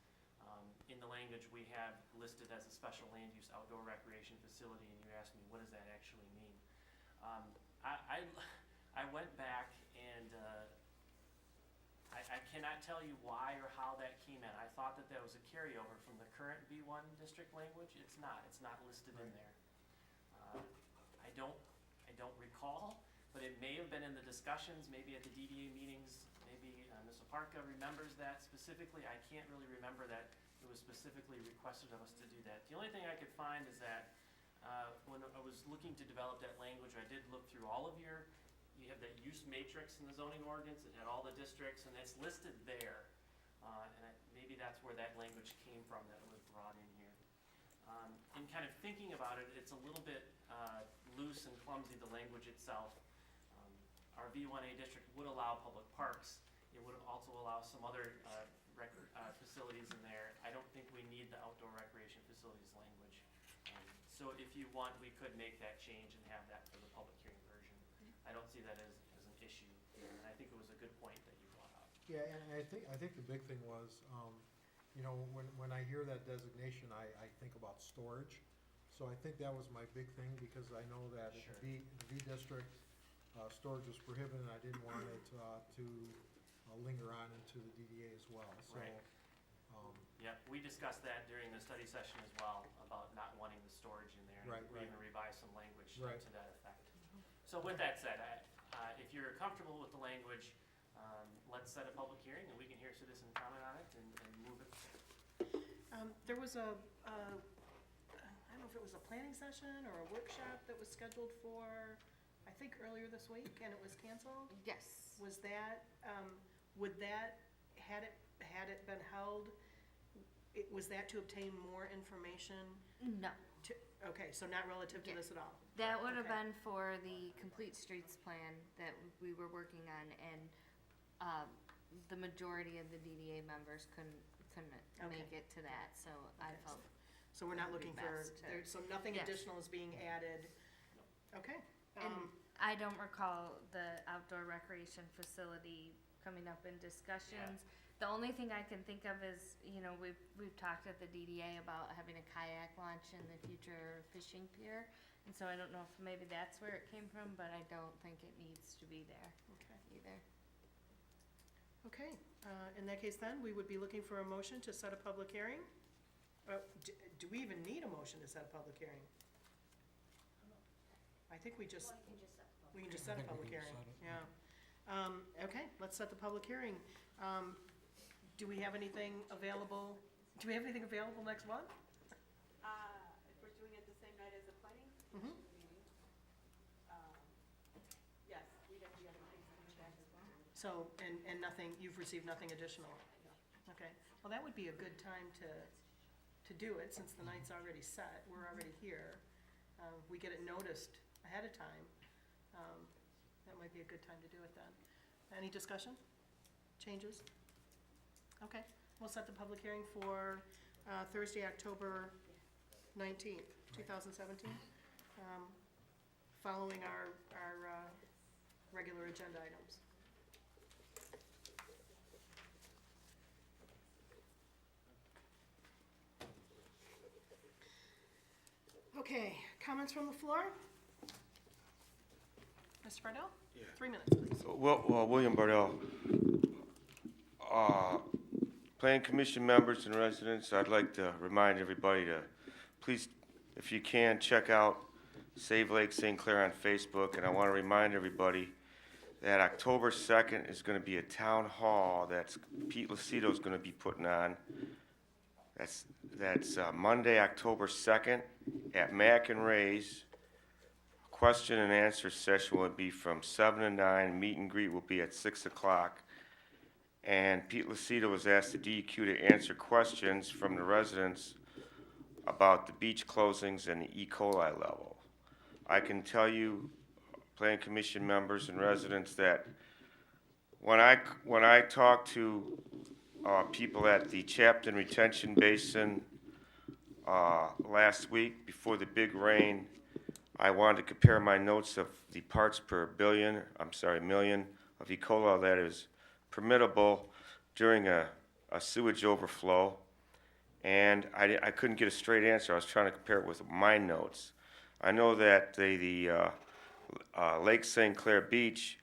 in the language we have listed as a special land use outdoor recreation facility, and you asked me, what does that actually mean? I went back and I cannot tell you why or how that came in. I thought that was a carryover from the current B1 district language. It's not listed in there. I don't recall, but it may have been in the discussions, maybe at the DDA meetings, maybe Ms. Oparko remembers that specifically. I can't really remember that it was specifically requested of us to do that. The only thing I could find is that, when I was looking to develop that language, I did look through all of you have that use matrix in the zoning ordinance, it had all the districts, and it's listed there. Maybe that's where that language came from, that it was brought in here. In kind of thinking about it, it's a little bit loose and clumsy, the language itself. Our V1A district would allow public parks. It would also allow some other facilities in there. I don't think we need the outdoor recreation facilities language. So if you want, we could make that change and have that for the public hearing version. I don't see that as an issue, and I think it was a good point that you brought up. Yeah, and I think the big thing was, you know, when I hear that designation, I think about storage. So I think that was my big thing, because I know that in Sure. the V district, storage was prohibited, and I didn't want it to linger on into the DDA as well, so. Right. Yep, we discussed that during the study session as well, about not wanting the storage in there. Right, We right. even revised some language Right. to that effect. So with that said, if you're comfortable with the language, let's set a public hearing, and we can hear citizen comment on it and move it. There was I don't know if it was a planning session or a workshop that was scheduled for, I think earlier this week, and it was canceled? Yes. Was that, would that, had it been held, was that to obtain more information? No, Okay, so not relative to this at all? that would have Okay. been for the complete streets plan that we were working on, and the majority of the DDA members couldn't make Okay. it to that, so I Okay. felt So we're not It would be looking for, best to- so nothing Yes. additional is being added? Okay. And I don't recall the outdoor recreation facility coming up in discussions. The only thing I can think of is, you know, we've talked at the DDA about having a kayak launch in the future fishing pier. And so I don't know if maybe that's where it came from, but I don't think it needs to be there Okay. either. Okay, in that case then, we would be looking for a motion to set a public hearing. Do we even need a motion to set a public hearing? I think we just, we can just set a I think we public can hearing, set it, yeah. Okay, let's set the public hearing. Do we have anything available, next month? If we're doing it the same night as the planning Mhm. meeting, yes, we have the other things in the chat as well. So, and nothing, you've received nothing additional? Okay, well, that would be a good time to do it, since the night's already set, we're already here. We get it noticed ahead of time. That might be a good time to do it then. Any discussion? Changes? Okay, we'll set the public hearing for Thursday, October 19th, 2017, following our regular agenda items. Okay, comments from the floor? Mr. Bardell? Yeah. 3 minutes, please. Well, William Bardell. Planning Commission members and residents, I'd like to remind everybody to, please, if you can, check out Save Lake St. Clair on Facebook, and I want to remind everybody that October 2nd is going to be a town hall that's Pete Lucido's going to be putting on. That's Monday, October 2nd at Mac and Ray's. Question and answer session will be from 7 to 9. Meet and greet will be at 6 o'clock. And Pete Lucido was asked the DEQ to answer questions from the residents about the beach closings and the E. coli level. I can tell you, Planning Commission members and residents, that when I talk to people at the Chapton Retention Basin last week before the big rain, I wanted to compare my notes of the parts per million of E. coli that is permittable during a sewage overflow, and I couldn't get a straight answer. I was trying to compare it with my notes. I know that the Lake St. Clair Beach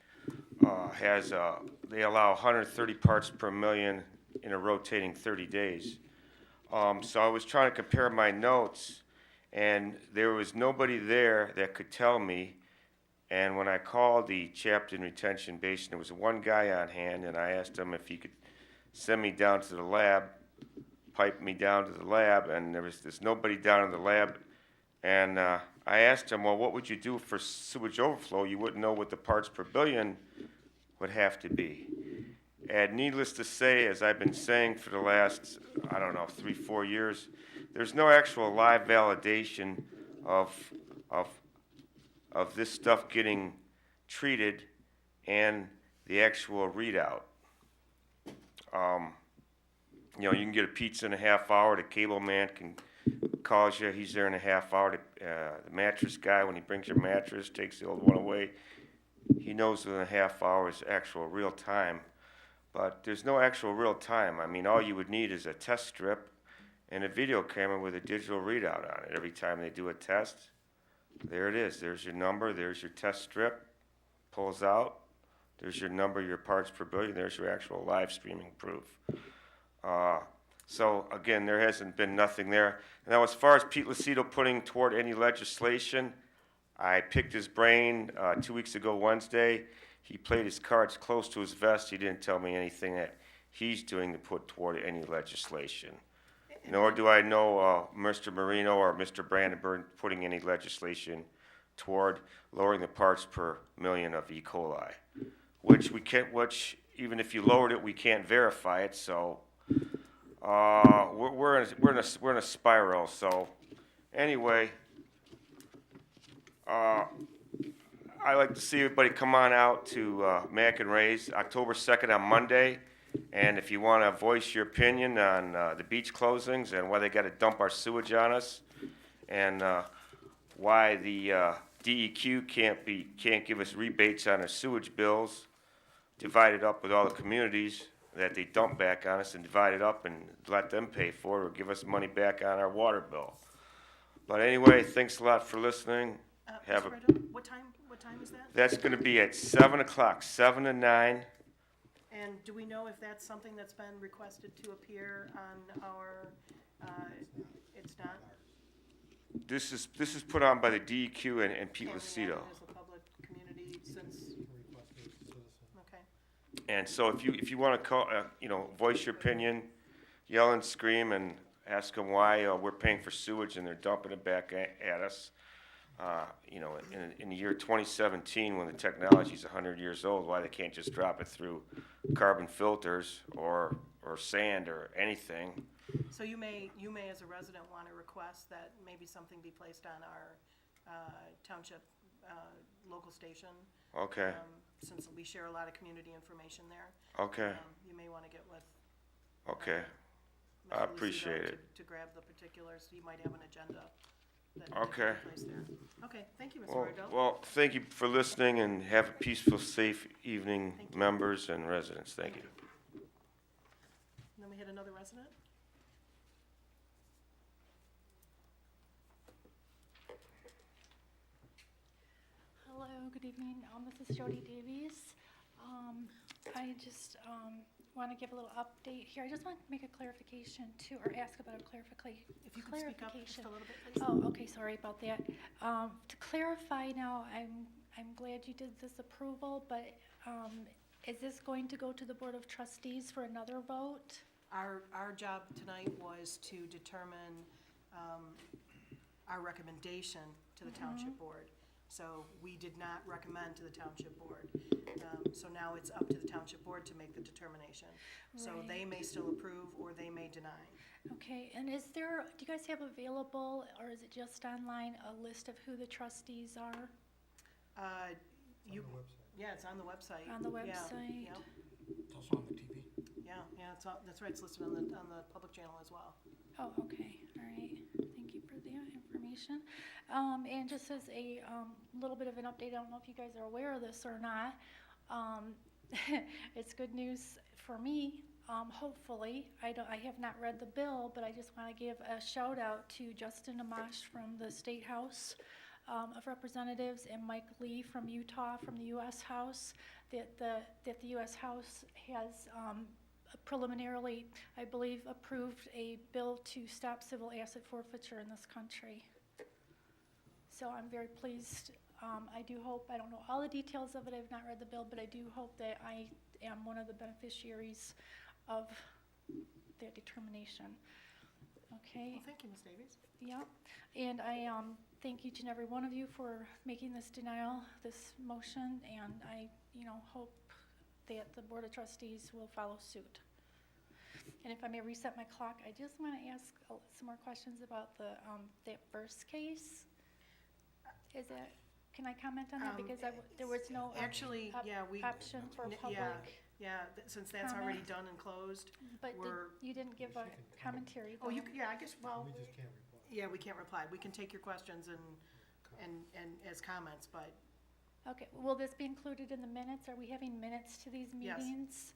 they allow 130 parts per million in a rotating 30 days. So I was trying to compare my notes, and there was nobody there that could tell me. And when I called the Chapton Retention Basin, there was one guy on hand, and I asked him if he could send me down to the lab, pipe me down to the lab, and there's nobody down in the lab. And I asked him, well, what would you do for sewage overflow? You wouldn't know what the parts per billion would have to be. And needless to say, as I've been saying for the last, I don't know, 3-4 years, there's no actual live validation of this stuff getting treated and the actual readout. You know, you can get a pizza in a half hour. The cable man calls you. He's there in a half hour. The mattress guy, when he brings your mattress, takes the old one away. He knows within a half hour is actual real time. But there's no actual real time. I mean, all you would need is a test strip and a video camera with a digital readout on it. Every time they do a test, there it is. There's your number. There's your test strip. Pulls out. There's your number, your parts per billion. There's your actual live streaming proof. So again, there hasn't been nothing there. Now, as far as Pete Lucido putting toward any legislation, I picked his brain 2 weeks ago Wednesday. He played his cards close to his vest. He didn't tell me anything that he's doing to put toward any legislation. Nor do I know Mr. Marino or Mr. Brandenburg putting any legislation toward lowering the parts per million of E. coli, which even if you lowered it, we can't verify it. So we're in a spiral. So anyway, I like to see everybody come on out to Mac and Ray's October 2nd on Monday. And if you want to voice your opinion on the beach closings and why they got to dump our sewage on us, and why the DEQ can't give us rebates on our sewage bills, divide it up with all the communities that they dump back on us, and divide it up and let them pay for it, or give us money back on our water bill. But anyway, thanks a lot for listening. Mr. Riddle, what time is that? That's going to be at 7 o'clock, 7 to 9. And do we know if that's something that's been requested to appear on our, it's not? This is put on by the DEQ and Pete Lucido. As a public community since, okay. And so if you want to call, voice your opinion, yell and scream and ask them why we're paying for sewage and they're dumping it back at us. In the year 2017, when the technology is 100 years old, why they can't just drop it through carbon filters or sand or anything. So you may as a resident want to request that maybe something be placed on our township local station. Okay. Since we share a lot of community information there. Okay. You may want to get with. Okay. Mr. I appreciate Lucido it. To grab the particulars. You might have an agenda. Okay. Okay, thank you, Mr. Riddle. Well, thank you for listening, and have a peaceful, safe evening, members and residents. Thank you. And then we had another resident. Hello, good evening. This is Jody Davies. I just want to give a little update here. I just want to make a clarification too, or ask about a clarification. If you could speak up just a little bit, please. Oh, okay, sorry about that. To clarify now, I'm glad you did this approval, but is this going to go to the Board of Trustees for another vote? Our job tonight was to determine our recommendation to the township board. So we did not recommend to the township board. So now it's up to the township board to make the determination. So they may still approve or they may deny. Okay, and do you guys have available, or is it just online, a list of who the trustees are? Yeah, it's on the website. On the website? Yeah, It's also on the TV. that's right, it's listed on the public channel as well. Oh, okay, all right, thank you for the information. And just as a little bit of an update, I don't know if you guys are aware of this or not. It's good news for me, hopefully. I have not read the bill, but I just want to give a shout out to Justin Amash from the State House of Representatives and Mike Lee from Utah, from the U.S. House, that the U.S. House has preliminarily, I believe, approved a bill to stop civil asset forfeiture in this country. So I'm very pleased. I do hope, I don't know all the details of it, I've not read the bill, but I do hope that I am one of the beneficiaries of that determination. Okay, Well, thank you, Ms. Davies. yeah, and I thank each and every one of you for making this denial, this motion, and I, hope that the Board of Trustees will follow suit. And if I may reset my clock, I just want to ask some more questions about that first case. Is that, can I comment on that? Because there was no Actually, yeah, option for public. Since that's already comment. done and closed, But you didn't give a commentary. oh, you, though. yeah, I guess, well, We just can't reply. yeah, we can't reply. We can take your questions and as comments, but Okay, will this be included in the minutes? Are we having minutes to these Yes. meetings?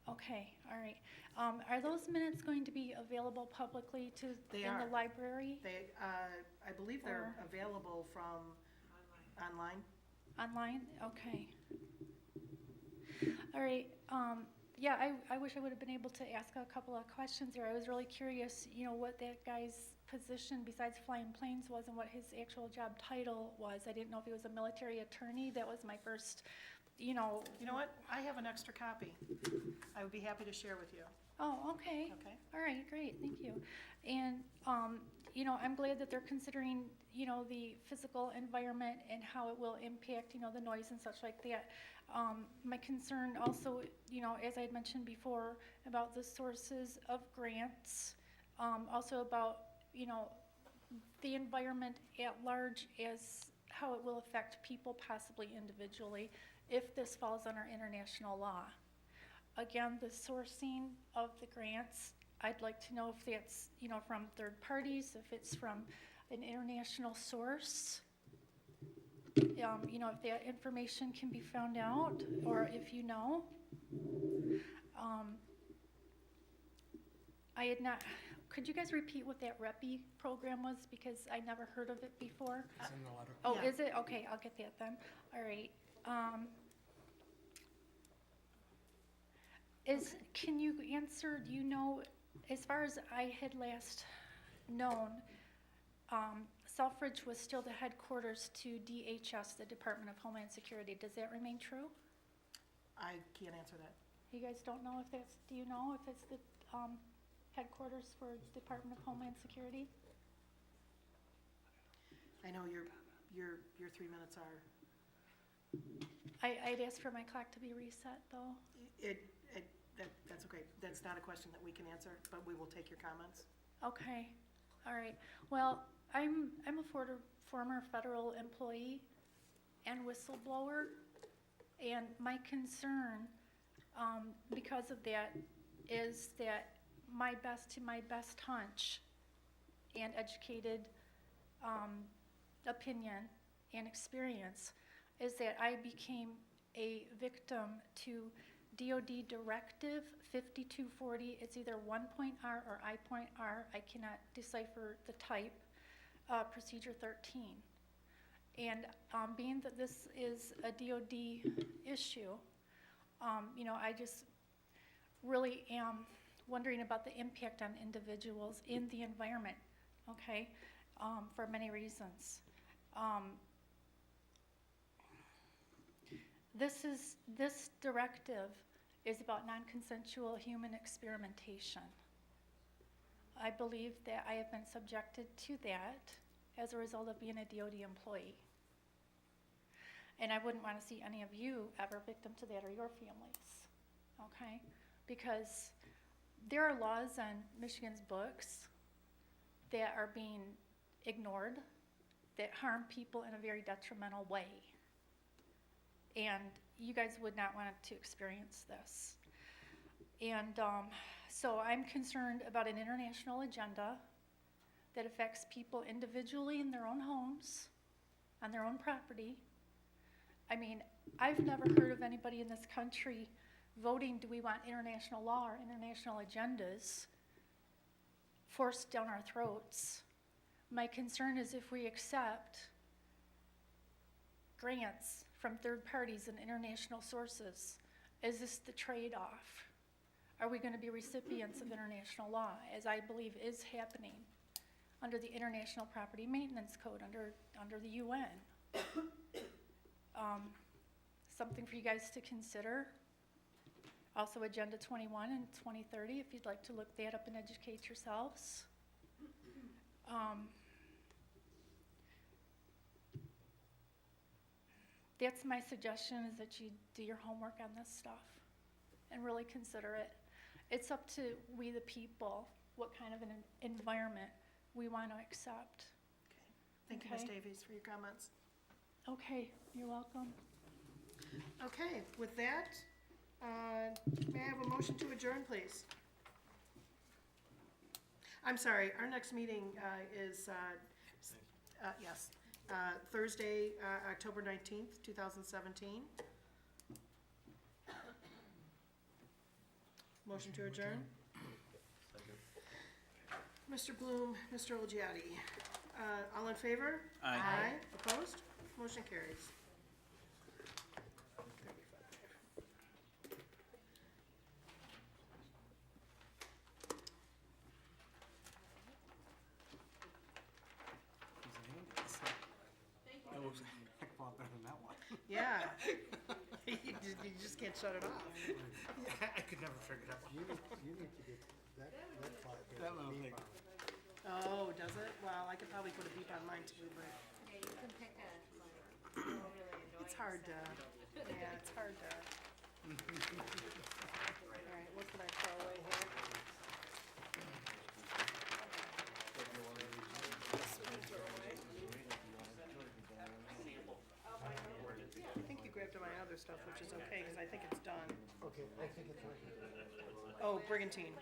Okay, all right. Are those minutes going to be available publicly They in are. the library, they, I believe they're Or- available from online. online? Okay. All right, yeah, I wish I would have been able to ask a couple of questions there. I was really curious, what that guy's position besides flying planes was and what his actual job title was. I didn't know if he was a military attorney. That was my first, You know what? I have an extra copy. I would be happy to share with you. Oh, okay. Okay. All right, great, thank you. And, I'm glad that they're considering, the physical environment and how it will impact, the noise and such like that. My concern also, as I had mentioned before, about the sources of grants, also about, the environment at large as how it will affect people possibly individually if this falls under international law. Again, the sourcing of the grants, I'd like to know if that's, from third parties, if it's from an international source. If that information can be found out, or if you know. I had not, could you guys repeat what that REPI program was, because I never heard of it before? It's in the letter. Oh, Yeah. is it? Okay, I'll get that then. All right. Can you answer, do you know, as far as I had last known, Selfridge was still the headquarters to DHS, the Department of Homeland Security. Does that remain true? I can't answer that. You guys don't know if that's, do you know if it's the headquarters for Department of Homeland Security? I know your 3 minutes are, I'd ask for my clock to be reset, though. that's okay. That's not a question that we can answer, but we will take your comments. Okay, all right. Well, I'm a former federal employee and whistleblower, and my concern, because of that, is that my best hunch and educated opinion and experience is that I became a victim to DoD Directive 5240. It's either 1.R or I.R. I cannot decipher the type. Procedure 13. And being that this is a DoD issue, I just really am wondering about the impact on individuals in the environment, okay, for many reasons. This directive is about non-consensual human experimentation. I believe that I have been subjected to that as a result of being a DoD employee. And I wouldn't want to see any of you ever victim to that or your families, okay? Because there are laws on Michigan's books that are being ignored, that harm people in a very detrimental way. And you guys would not want to experience this. And so I'm concerned about an international agenda that affects people individually in their own homes, on their own property. I mean, I've never heard of anybody in this country voting, do we want international law or international agendas forced down our throats. My concern is if we accept grants from third parties and international sources, is this the trade-off? Are we going to be recipients of international law, as I believe is happening under the International Property Maintenance Code, under the UN? Something for you guys to consider. Also, Agenda 21 and 2030, if you'd like to look that up and educate yourselves. That's my suggestion, is that you do your homework on this stuff and really consider it. It's up to we the people, what kind of an environment we want to accept. Thank you, Ms. Okay. Davies, for your comments. Okay, you're welcome. Okay, with that, may I have a motion to adjourn, please? I'm sorry, our next meeting is, yes, Thursday, October 19th, 2017. Motion to adjourn? Mr. Bloom, Mr. Olgiati. All in favor? Aye. Aye. Opposed? Motion carries. That was a heck of a lot better than that one. Yeah. You just can't shut it off. I could never figure that one. You need to get that clock. That little thing. Oh, does it? Well, I could probably put a beep on mine too, but Yeah, you can pick a, like, really annoying. it's hard to, yeah, it's hard to. All right, what can I throw away here? I think you grabbed my other stuff, which is okay, because I think it's done. Okay, I think it's right here. Oh, Brigantine.